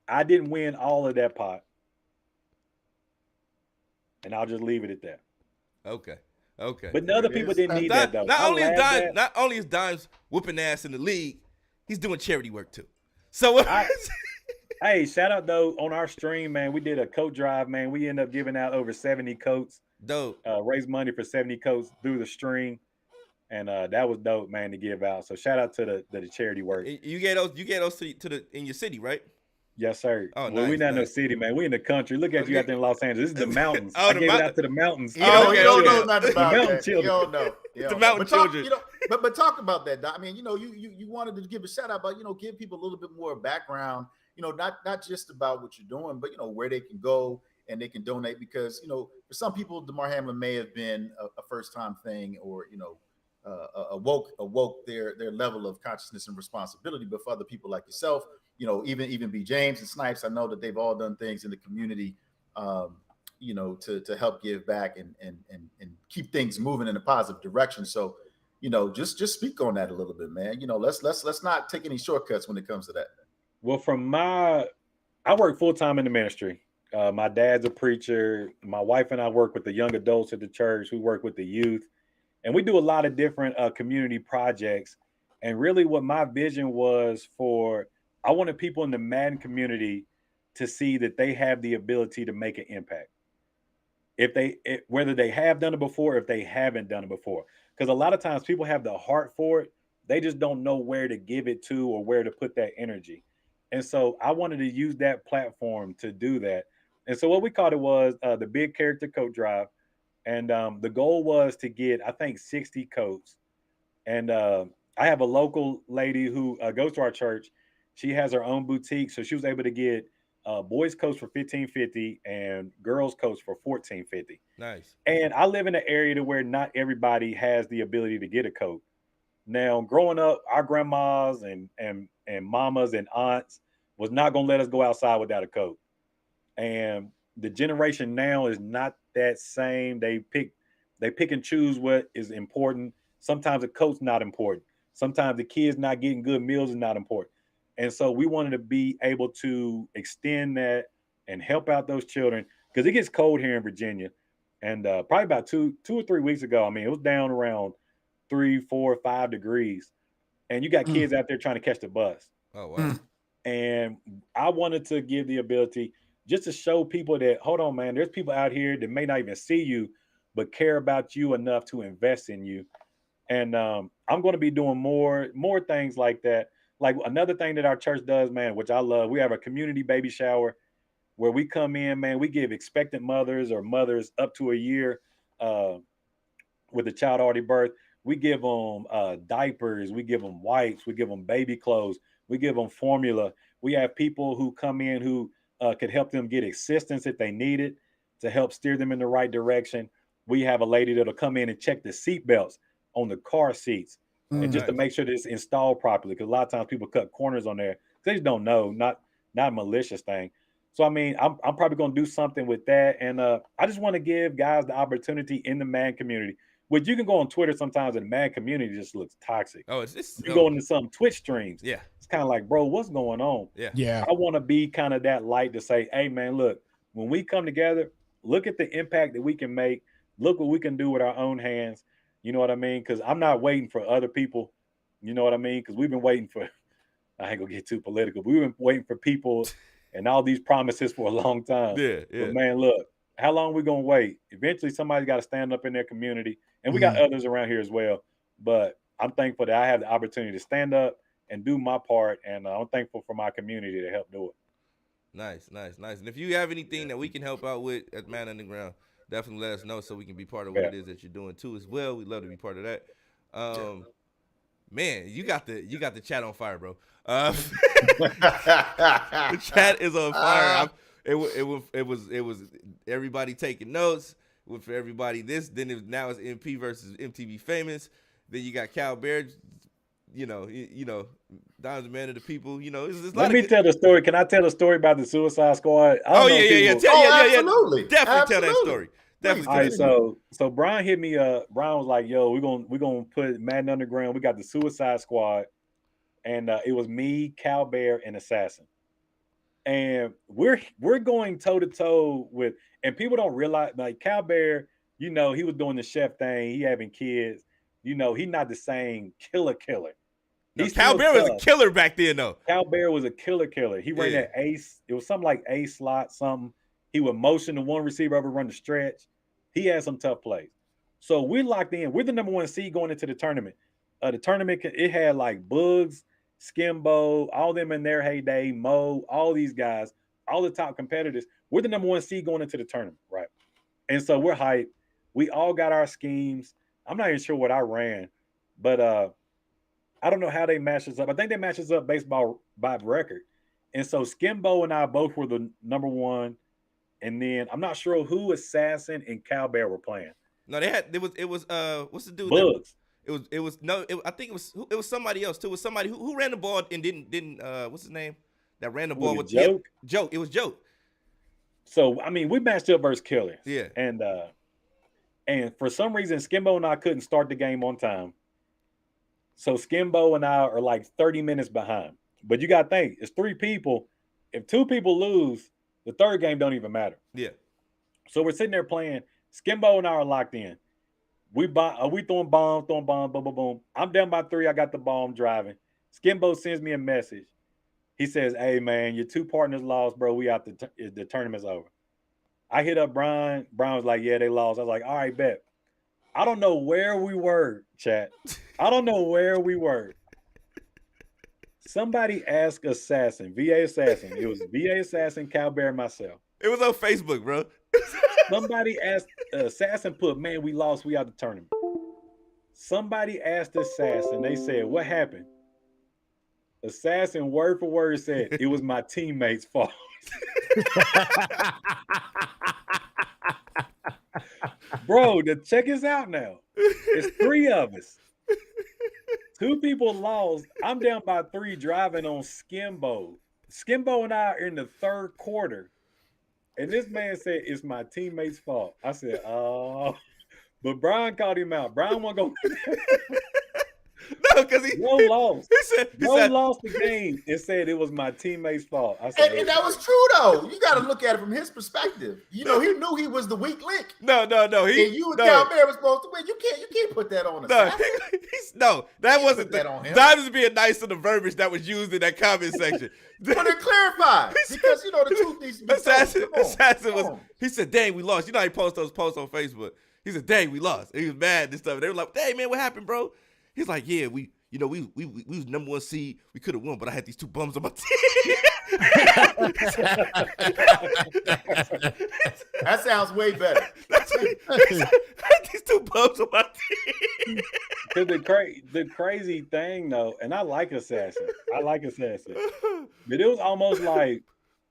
I didn't win all of that pot. And I'll just leave it at that. Okay. But the other people didn't need that, though. Not only is Dimes whooping ass in the league, he's doing charity work too. So hey, shout out though on our stream, man. We did a coat drive, man. We ended up giving out over 70 coats. Dope. Raised money for 70 coats through the stream. And that was dope, man, to give out. So shout out to the charity work. You get those in your city, right? Yes, sir. Oh, well, we're not in the city, man. We're in the country. Look at you out there in Los Angeles. This is the mountains. Oh, I gave it out to the mountains. You don't know nothing about that. Children. You don't know. The mountain children. But talk about that, Doc. I mean, you wanted to give a shout out, but give people a little bit more background not just about what you're doing, but where they can go and they can donate, because for some people, DeMar Hamlin may have been a first time thing, or awoke their level of consciousness and responsibility. But for other people like yourself, even B James and Snipes, I know that they've all done things in the community, to help give back and keep things moving in a positive direction. So, just speak on that a little bit, man. Let's not take any shortcuts when it comes to that. Well, I work full time in the ministry. My dad's a preacher. My wife and I work with the young adults at the church. We work with the youth, and we do a lot of different community projects. And really, what my vision was I wanted people in the Madden community to see that they have the ability to make an impact. Whether they have done it before, if they haven't done it before, because a lot of times people have the heart for it, they just don't know where to give it to or where to put that energy. And so I wanted to use that platform to do that. And so what we called it was the Big Character Coat Drive. And the goal was to get, I think, 60 coats. And I have a local lady who goes to our church. She has her own boutique. So she was able to get boys coats for $15.50 and girls coats for $14.50. Nice. And I live in an area to where not everybody has the ability to get a coat. Now, growing up, our grandmas and mamas and aunts was not going to let us go outside without a coat. And the generation now is not that same. They pick and choose what is important. Sometimes the coat's not important. Sometimes the kids not getting good meals is not important. And so we wanted to be able to extend that and help out those children, because it gets cold here in Virginia. And probably about two or 3 weeks ago, I mean, it was down around 3, 4, 5 degrees. And you got kids out there trying to catch the bus. Oh, wow. And I wanted to give the ability just to show people that, hold on, man, there's people out here that may not even see you, but care about you enough to invest in you. And I'm going to be doing more things like that. Like another thing that our church does, man, which I love, we have a community baby shower where we come in, man, we give expectant mothers or mothers up to a year with a child already birthed. We give them diapers, we give them wipes, we give them baby clothes, we give them formula. We have people who come in who could help them get assistance if they need it to help steer them in the right direction. We have a lady that'll come in and check the seat belts on the car seats, and just to make sure that it's installed properly. Because a lot of times people cut corners on there. They just don't know, not a malicious thing. So, I mean, I'm probably going to do something with that. And I just want to give guys the opportunity in the man community, which you can go on Twitter sometimes, and the man community just looks toxic. Oh, it's you go into some Twitch streams. Yeah. It's kind of like, bro, what's going on? Yeah. I want to be kind of that light to say, hey, man, look, when we come together, look at the impact that we can make. Look what we can do with our own hands. You know what I mean? Because I'm not waiting for other people. You know what I mean? Because we've been waiting for, I ain't going to get too political, but we've been waiting for people and all these promises for a long time. Yeah. But, man, look, how long are we going to wait? Eventually, somebody's got to stand up in their community. And we got others around here as well. But I'm thankful that I have the opportunity to stand up and do my part. And I'm thankful for my community to help do it. Nice. And if you have anything that we can help out with at Man Underground, definitely let us know so we can be part of what it is that you're doing too as well. We'd love to be part of that. Man, you got the chat on fire, bro. The chat is on fire. It was everybody taking notes. For everybody now it's MP versus MTV Famous. Then you got Cal Bear, Don's the man of the people. Let me tell the story. Can I tell a story about the Suicide Squad? Absolutely. Definitely tell that story. Definitely. All right, so Brian hit me up. Brian was like, "Yo, we're gonna put Madden Underground. We got the Suicide Squad, and it was me, Cal Bear, and Assassin, and we're going toe to toe with. And people don't realize, like Cal Bear, he was doing the chef thing. He having kids. He's not the same killer. No, Cal Bear was a killer back then, though. Cal Bear was a killer. He ran that ace. It was something like ace slot, something. He would motion the one receiver over, run the stretch. He had some tough plays. So we're locked in. We're the number 1 seed going into the tournament. The tournament, it had like Bugs, Skimbo, all them in their heyday, Mo, all these guys, all the top competitors. We're the number 1 seed going into the tournament, right? And so we're hyped. We all got our schemes. I'm not even sure what I ran, but I don't know how they match us up. I think they match us up baseball by record. And so Skimbo and I both were the number one. And then I'm not sure who Assassin and Cowbear were playing. No, it was what's the dude Bugs. I think it was somebody else too. It was somebody who ran the ball and didn't what's his name? That ran the ball with Joke. Yeah, Joke. It was Joke. So I mean, we matched up versus Killers. Yeah. And for some reason, Skimbo and I couldn't start the game on time. So Skimbo and I are like 30 minutes behind. But you got to think, it's 3 people. If 2 people lose, the third game don't even matter. Yeah. So we're sitting there playing. Skimbo and I are locked in. We throwing bombs, boom, boom, boom. I'm down by 3. I got the ball. I'm driving. Skimbo sends me a message. He says, "Hey, man, your 2 partners lost, bro. We out the tournament's over." I hit up Brian. Brian was like, "Yeah, they lost." I was like, "All right, bet." I don't know where we were, chat. I don't know where we were. Somebody asked Assassin, VA Assassin. It was VA Assassin, Cowbear, and myself. It was on Facebook, bro. Somebody asked Assassin, put, "Man, we lost. We out the tournament." Somebody asked Assassin. They said, "What happened?" Assassin, word for word, said, "It was my teammates' fault." Bro, check us out now. It's 3 of us. 2 people lost. I'm down by 3 driving on Skimbo. Skimbo and I are in the 3rd quarter. And this man said, "It's my teammates' fault." I said, "Oh." But Brian called him out. Brian wasn't going to. No, because he lost. He said, lost the game and said it was my teammate's fault. I said, and that was true though. You got to look at it from his perspective. You know, he knew he was the weak link. No. And you and Cowbear was supposed to win. You can't put that on us. No, that wasn't that on him. That was being nice to the verbiage that was used in that comment section. But to clarify, because you know the truth needs to be Assassin was. He said, "Dang, we lost." You know how he posts those posts on Facebook. He said, "Dang, we lost." And he was mad and stuff. And they were like, "Hey, man, what happened, bro?" He's like, "Yeah, we was number 1 seed. We could have won, but I had these 2 bums on my team." That sounds way better. That's what I had these 2 bums on my team. The crazy thing though, and I like Assassin. But it was almost like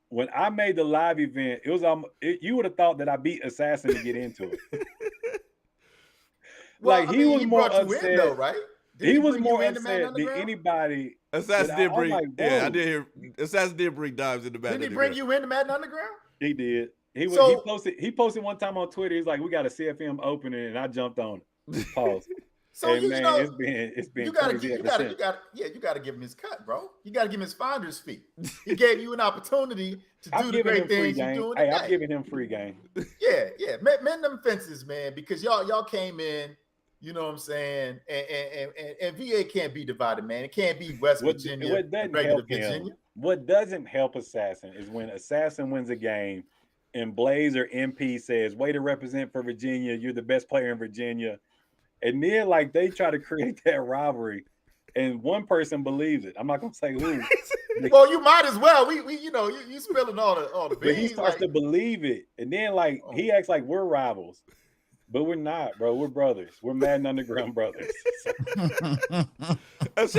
when I made the live event, it was you would have thought that I beat Assassin to get into it. Well, he was more upset, in, though, right? He was more upset than anybody. Assassin did bring. I did hear. Assassin did bring dimes in the Madden. Did he bring you into Madden Underground? He did. He posted one time on Twitter. He's like, "We got a CFM opening," and I jumped on it. Pause. So and it's been you gotta give him his cut, bro. You gotta give him his finder's fee. He gave you an opportunity to do the great things you're doing today. I'm giving him free game. Yeah. Mend them fences, man, because y'all came in. You know what I'm saying? And VA can't be divided, man. It can't be West Virginia and regular Virginia. What doesn't help Assassin is when Assassin wins a game and Blaze or MP says, "Way to represent for Virginia. You're the best player in Virginia." And then like they try to create that rivalry. And one person believes it. I'm not gonna say who. Well, you might as well. We you know, you spilling all the beans. But he starts to believe it. And then like he acts like we're rivals. But we're not, bro. We're brothers. We're Madden Underground brothers. Shout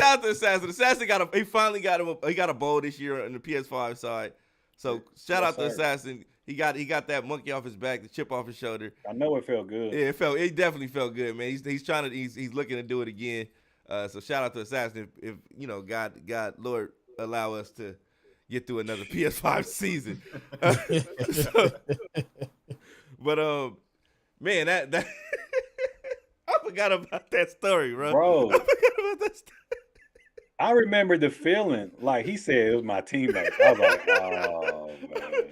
out to Assassin. Assassin finally got a bowl this year on the PS5 side. So shout out to Assassin. He got that monkey off his back, the chip off his shoulder. I know it felt good. Yeah, it definitely felt good, man. He's looking to do it again. So shout out to Assassin. If you know, God, Lord, allow us to get through another PS5 season. But man, that I forgot about that story, bro. I forgot about that story. I remember the feeling. Like he said, it was my teammate. I was like, oh man.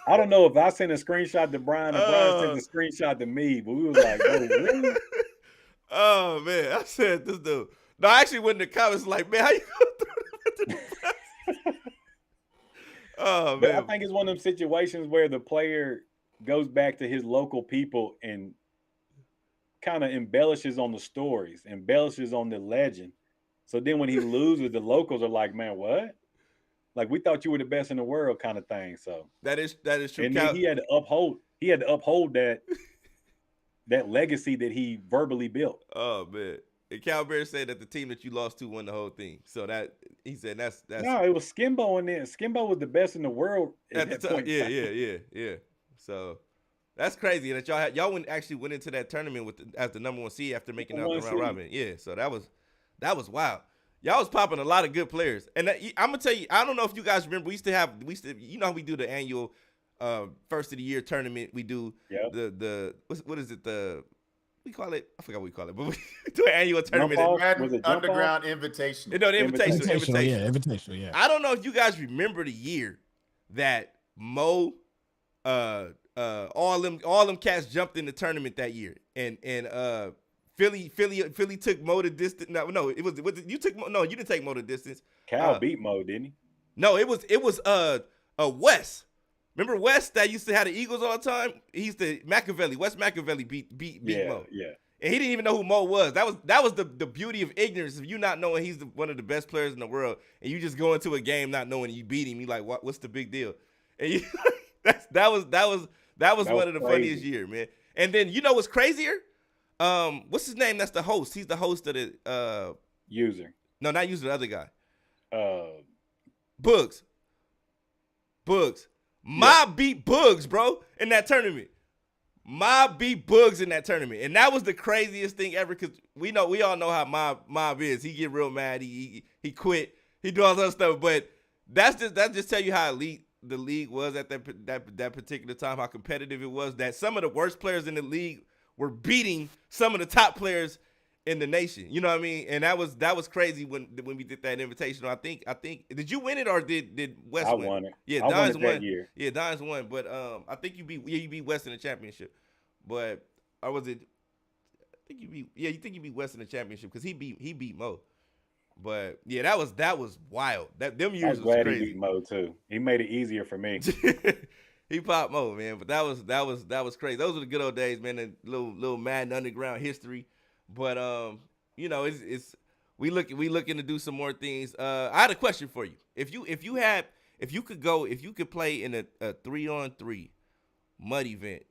I don't know if I sent a screenshot to Brian or Brian sent a screenshot to me, but we was like, oh, really? Oh man, I said this dude. No, I actually went in the comments like, man, how you go through the Oh but man. I think it's one of them situations where the player goes back to his local people and kind of embellishes on the stories, embellishes on the legend. So then when he loses, the locals are like, man, what? Like we thought you were the best in the world kind of thing. So that is true. And then he had to uphold that legacy that he verbally built. Oh man. And Cal Bear said that the team that you lost to won the whole thing. So that he said that's No, it was Skimbo, and then Skimbo was the best in the world at the time. Yeah. So that's crazy that y'all actually went into that tournament as the number 1 seed after making out the round robin. Yeah, so that was wild. Y'all was popping a lot of good players, and I'm gonna tell you, I don't know if you guys remember, we used to you know how we do the annual first of the year tournament. We do the what is it, we call it, I forgot what we call it, but we do an annual tournament. Was it Underground Invitational? No, the Invitational. Invitational, yeah. I don't know if you guys remember the year that Mo, all them cats jumped in the tournament that year, and Philly took Mo the distance. No, it was you took Mo, no, you didn't take Mo the distance. Cal beat Mo, didn't he? No, it was Wes. Remember Wes that used to have the Eagles all the time? He used to Wes Machiavelli beat Mo. Yeah. And he didn't even know who Mo was. That was the beauty of ignorance, of you not knowing he's one of the best players in the world, and you just go into a game not knowing you beat him. You like, what's the big deal? And you, that was one of the funniest years, man. And then you know what's crazier? What's his name? That's the host. He's the host of the User. No, not User, the other guy. Bugs. Mob beat Bugs, bro, in that tournament. Mob beat Bugs in that tournament. And that was the craziest thing ever, because we all know how Mob is. He get real mad. He quit. He do all this other stuff. But that just tell you how elite the league was at that particular time, how competitive it was, that some of the worst players in the league were beating some of the top players in the nation. You know what I mean? And that was crazy when we did that invitational. I think did you win it, or did West win? I won it. Yeah, I Don's won it that year. Yeah, Don's won. But I think you beat West in the championship. But or was it? You think you beat West in the championship, because he beat Mo. But yeah, that was wild. Them years was crazy. He beat Mo too. He made it easier for me. He popped Mo, man. But that was crazy. Those were the good old days, man. The little Madden Underground history. But you know, it's we looking to do some more things. I had a question for you. If you could play in a 3-on-3 mud event,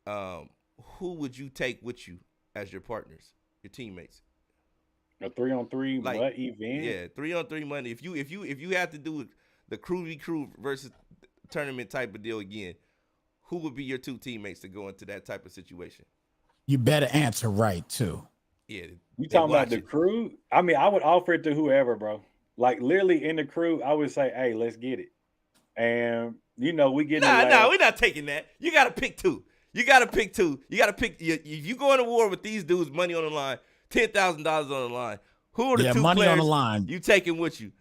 who would you take with you as your partners, your teammates? A 3-on-3 mud event? Yeah, 3-on-3 mud. If you had to do the crew v crew versus tournament type of deal again, who would be your two teammates to go into that type of situation? You better answer right too. Yeah. You talking about the crew? I mean, I would offer it to whoever, bro. Like literally in the crew, I would say, "Hey, let's get it." And you know, we get no, we're not taking that. You got to pick two. You got to pick. If you go into war with these dudes, money on the line, $10,000 on the line. Who are the two money players on the line you taking with you?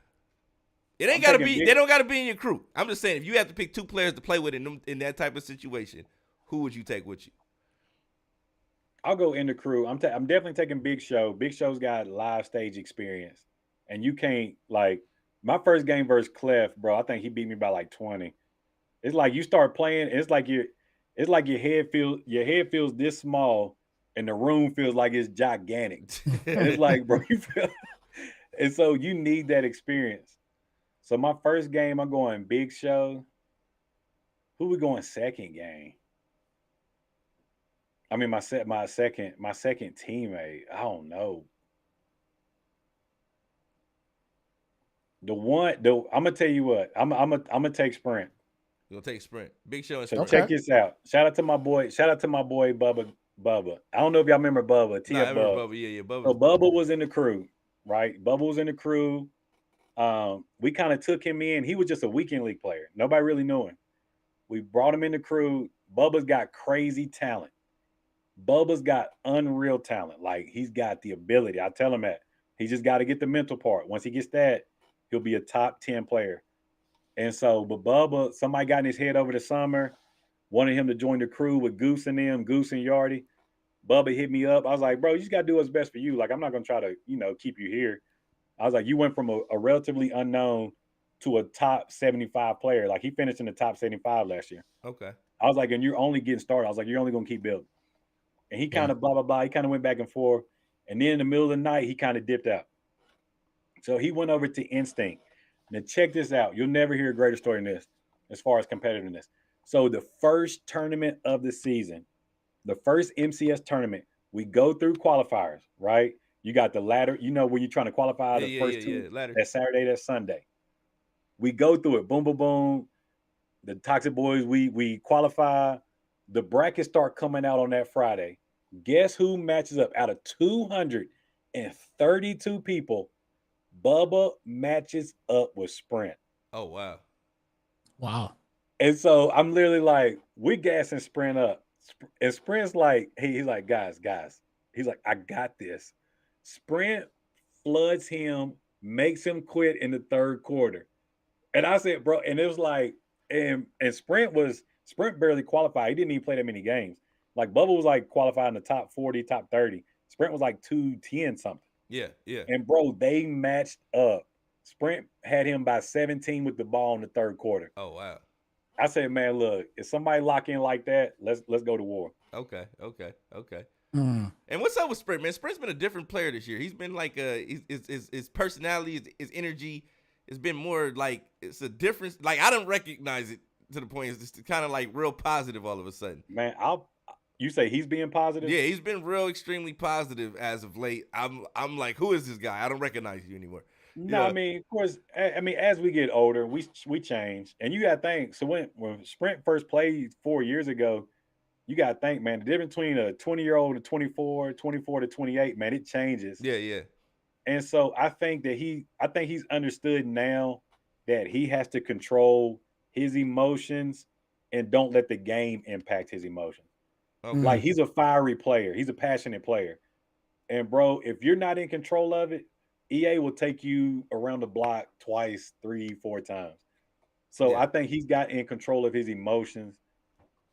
It ain't gotta be. They don't gotta be in your crew. I'm just saying, if you have to pick two players to play with in that type of situation, who would you take with you? I'll go in the crew. I'm definitely taking Big Show. Big Show's got live stage experience, and you can't, like, my first game versus Clef, bro. I think he beat me by like 20. It's like you start playing, it's like your head feels this small, and the room feels like it's gigantic. And it's like, bro, you feel, and so you need that experience. So my first game, I'm going Big Show. Who we going second game? I mean, my second teammate. I don't know. I'm gonna tell you what. I'm gonna take Sprint. You're gonna take Sprint. Big Show and So Sprint. check this out. Shout out to my boy Bubba. I don't know if y'all remember Bubba. I remember Bubba. Yeah, Bubba. So Bubba was in the crew, right? Bubba was in the crew. We kind of took him in. He was just a weekend league player. Nobody really knew him. We brought him in the crew. Bubba's got crazy talent. Bubba's got unreal talent. Like, he's got the ability. I tell him that. He just got to get the mental part. Once he gets that, he'll be a top 10 player. And so, but Bubba, somebody got in his head over the summer, wanted him to join the crew with Goose and Yardy. Bubba hit me up. I was like, bro, you just got to do what's best for you. Like, I'm not going to try to, keep you here. I was like, you went from a relatively unknown to a top 75 player. Like, he finished in the top 75 last year. Okay. I was like, and you're only getting started. I was like, you're only going to keep building. And he kind of blah, blah, blah. He kind of went back and forth. And then in the middle of the night, he kind of dipped out. So he went over to Instinct. Now, check this out. You'll never hear a greater story than this as far as competitiveness. So the first tournament of the season, the first MCS tournament, we go through qualifiers, right? You got the ladder. You know when you're trying to qualify the first two. Ladder. That Saturday, that Sunday. We go through it. Boom, boom, boom. The Toxic Boys, we qualify. The brackets start coming out on that Friday. Guess who matches up out of 232 people? Bubba matches up with Sprint. Oh wow. Wow. And so I'm literally like, we're gassing Sprint up. And Sprint's like, he's like, guys. He's like, I got this. Sprint floods him, makes him quit in the third quarter. And I said, bro, and it was like, and Sprint barely qualified. He didn't even play that many games. Like Bubba was like qualified in the top 40, top 30. Sprint was like 210 something. Yeah. And bro, they matched up. Sprint had him by 17 with the ball in the third quarter. Oh wow. I said, man, look, if somebody lock in like that, let's go to war. Okay. Mm. And what's up with Sprint, man? Sprint's been a different player this year. He's been like his personality, his energy has been more like it's a difference. Like I don't recognize it to the point it's just kind of like real positive all of a sudden. Man, you say he's being positive? Yeah, he's been real extremely positive as of late. I'm like, who is this guy? I don't recognize you anymore. No, I mean, of course. I mean, as we get older, we change, and you got to think. So when Sprint first played 4 years ago, you got to think, man, the difference between a 20-year-old to 24, 24 to 28, man, it changes. Yeah. And so I think he's understood now that he has to control his emotions and don't let the game impact his emotions. Okay. Like he's a fiery player, he's a passionate player, and bro, if you're not in control of it, EA will take you around the block twice, 3, 4 times. So Yeah. I think he's got in control of his emotions.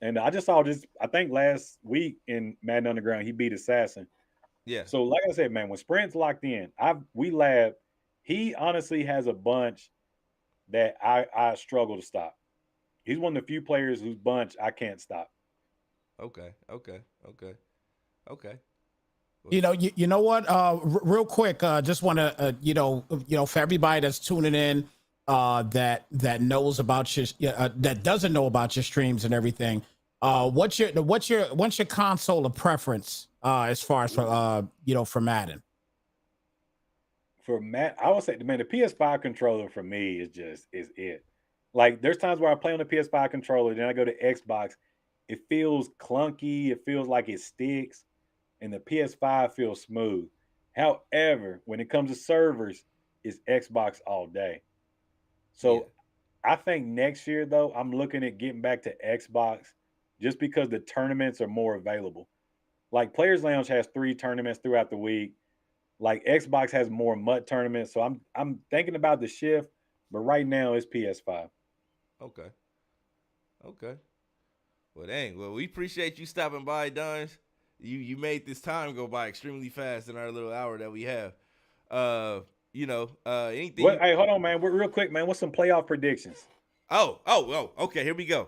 And I just saw this, I think last week in Madden Underground, he beat Assassin. Yeah. So like I said, man, when Sprint's locked in, we lab. He honestly has a bunch that I struggle to stop. He's one of the few players whose bunch I can't stop. Okay. You know what? Real quick, just want to, for everybody that's tuning in, that knows about your, that doesn't know about your streams and everything. What's your console of preference as far as for Madden? For Matt, I would say, man, the PS5 controller for me is it. Like, there's times where I play on the PS5 controller, then I go to Xbox. It feels clunky. It feels like it sticks. And the PS5 feels smooth. However, when it comes to servers, it's Xbox all day. So yeah. I think next year, though, I'm looking at getting back to Xbox just because the tournaments are more available. Like, Players Lounge has 3 tournaments throughout the week. Like, Xbox has more MUT tournaments. So I'm thinking about the shift, but right now it's PS5. Okay. Well, dang. Well, we appreciate you stopping by, Dons. You made this time go by extremely fast in our little hour that we have. Anything. Hey, hold on, man. Real quick, man. What's some playoff predictions? Oh. Okay, here we go.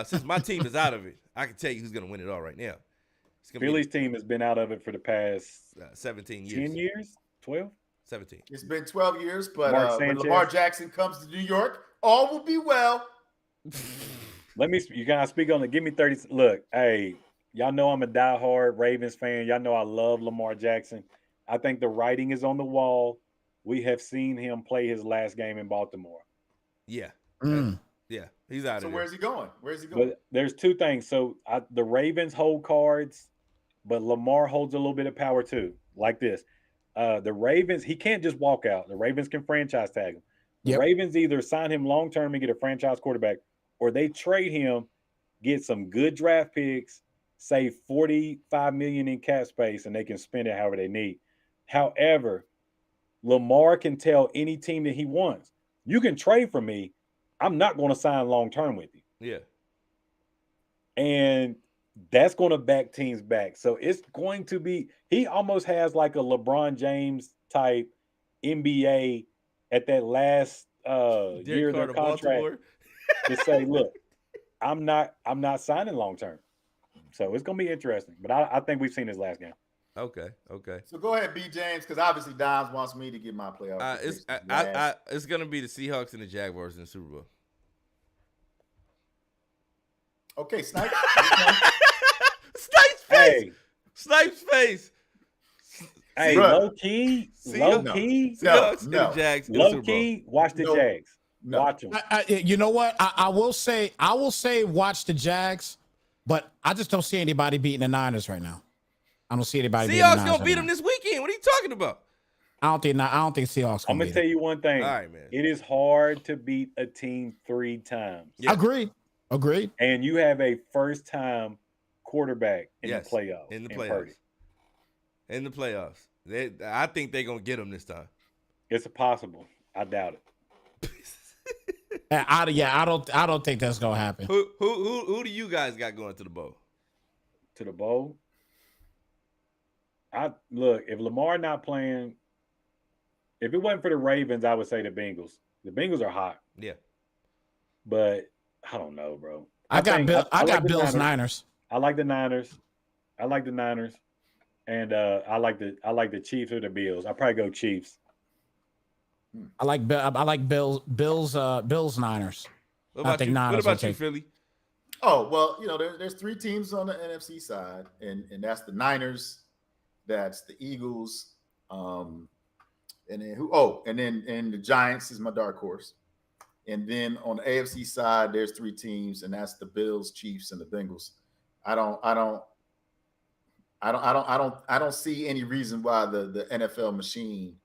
Since my team is out of it, I can tell you who's gonna win it all right now. Philly's team has been out of it for the past 17 years. 10 years? 12? 17. It's been 12 years, but when Sanchez. Lamar Jackson comes to New York, all will be well. You gotta speak on it. Give me 30. Look, hey, y'all know I'm a diehard Ravens fan. Y'all know I love Lamar Jackson. I think the writing is on the wall. We have seen him play his last game in Baltimore. Yeah. Mm. Yeah. He's out of there. So where's he going? But there's 2 things. So the Ravens hold cards, but Lamar holds a little bit of power too. Like this. The Ravens, he can't just walk out. The Ravens can franchise tag him. The Ravens either sign him long-term and get a franchise quarterback, or they trade him, get some good draft picks, save $45 million in cap space, and they can spend it however they need. However, Lamar can tell any team that he wants, you can trade for me. I'm not going to sign long-term with you. Yeah. And that's going to back teams back. So it's going to be, he almost has like a LeBron James type NBA at that last year of their contract to say, look, I'm not signing long-term. So it's going to be interesting. But I think we've seen his last game. Okay. So go ahead, B. James, because obviously Dons wants me to get my playoff. It's gonna be the Seahawks and the Jaguars in the Super Bowl. Okay, Snipes. Snipes face. Hey, Bruh. low key, No. Seahawks and the No. Jags in the low Super Bowl. key. Watch the No. Jags. No. Watch them. You know what? I will say watch the Jags, but I just don't see anybody beating the Niners right now. I don't see anybody beating the Seahawks Niners gonna beat right them now. this weekend. What are you talking about? I don't think Seahawks I'm gonna gonna beat tell them. you one thing. All right, man. It is hard to beat a team 3 times, Yeah. Agreed. and you have a first-time quarterback in Yes, the playoffs. in the Purdy. playoffs. In the playoffs. I think they're gonna get them this time. It's possible. I doubt it. I don't think that's gonna happen. Who do you guys got going to the bowl? To the bowl. Look, if Lamar not playing, if it wasn't for the Ravens, I would say the Bengals. The Bengals are hot, Yeah. but I don't know, bro. I got like the Bills Niners. I like the Niners. And I like the Chiefs or the Bills. I'll probably go Chiefs. I like Bills Niners. What about think you? Niners What about will you, take- Philly? Oh, well, there's 3 teams on the NFC side, and that's the Niners, that's the Eagles, and then and the Giants is my dark horse. And then on the AFC side, there's 3 teams, and that's the Bills, Chiefs, and the Bengals. I don't see any reason why the NFL machine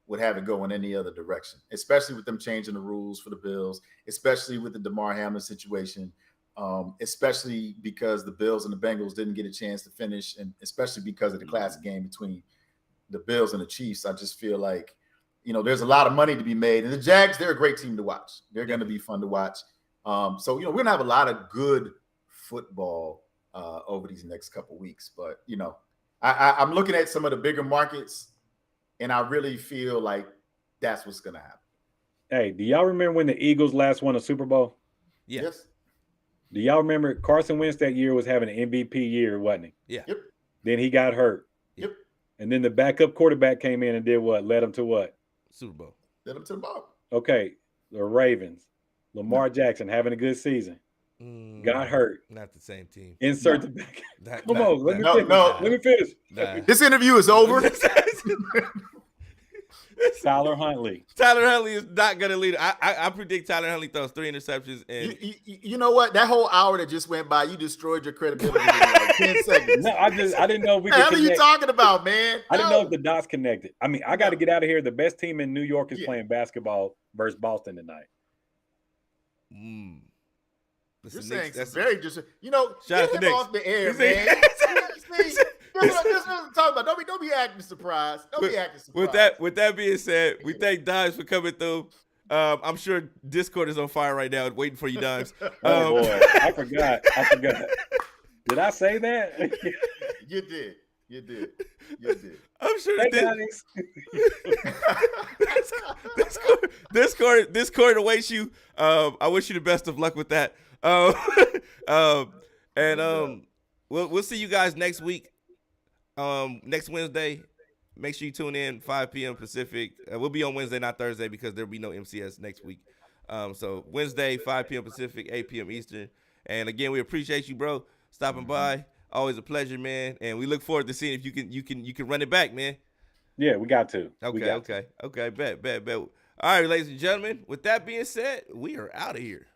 would have it go in any other direction, especially with them changing the rules for the Bills, especially with the DeMar Hamlin situation, especially because the Bills and the Bengals didn't get a chance to finish, and especially because of the classic game between the Bills and the Chiefs. I just feel like, there's a lot of money to be made. And the Jags, they're a great team to watch. They're going to be fun to watch. So, we're going to have a lot of good football over these next couple weeks. But, I'm looking at some of the bigger markets, and I really feel like that's what's going to happen. Hey, do y'all remember when the Eagles last won a Super Bowl? Yeah. Yes. Do y'all remember Carson Wentz that year was having an MVP year, wasn't he? Yeah. Yep. Then he got hurt. Yep. And then the backup quarterback came in and did what? Led him to what? Super Bowl. Let them to the ball. Okay, the Ravens. Lamar Jackson having a good season. Got hurt. Not the same team. Insert the back. Come on, let me no, finish. no. Let me finish. Nah. This interview is over. Tyler Huntley. Tyler Huntley is not gonna lead. I predict Tyler Huntley throws 3 interceptions and You know what? That whole hour that just went by, you destroyed your credibility in like 10 seconds. No, I didn't know if we What the could hell are you connect. talking about, man? I didn't know if the dots connected. I mean, I got to get out of here. The best team in New York is playing basketball versus Boston tonight. You're saying some very just, Shout out get to him Knicks. off the air, He man. said- This is what I'm talking about. Don't be acting surprised. Don't be acting surprised. With that being said, we thank Dimes for coming through. I'm sure Discord is on fire right now, waiting for you, Dimes. Oh boy, I forgot. Did I say that? You did. I'm sure Hey, that guys. Discord awaits you. I wish you the best of luck with that. We'll see you guys next week. Next Wednesday. Make sure you tune in 5 p.m. Pacific. We'll be on Wednesday, not Thursday, because there'll be no MCS next week. So Wednesday, 5 p.m. Pacific, 8 p.m. Eastern. And again, we appreciate you, bro, stopping by. Always a pleasure, man. And we look forward to seeing if you can run it back, man. Yeah, we got to. Okay. Bet. All right, ladies and gentlemen. With that being said, we are out of here.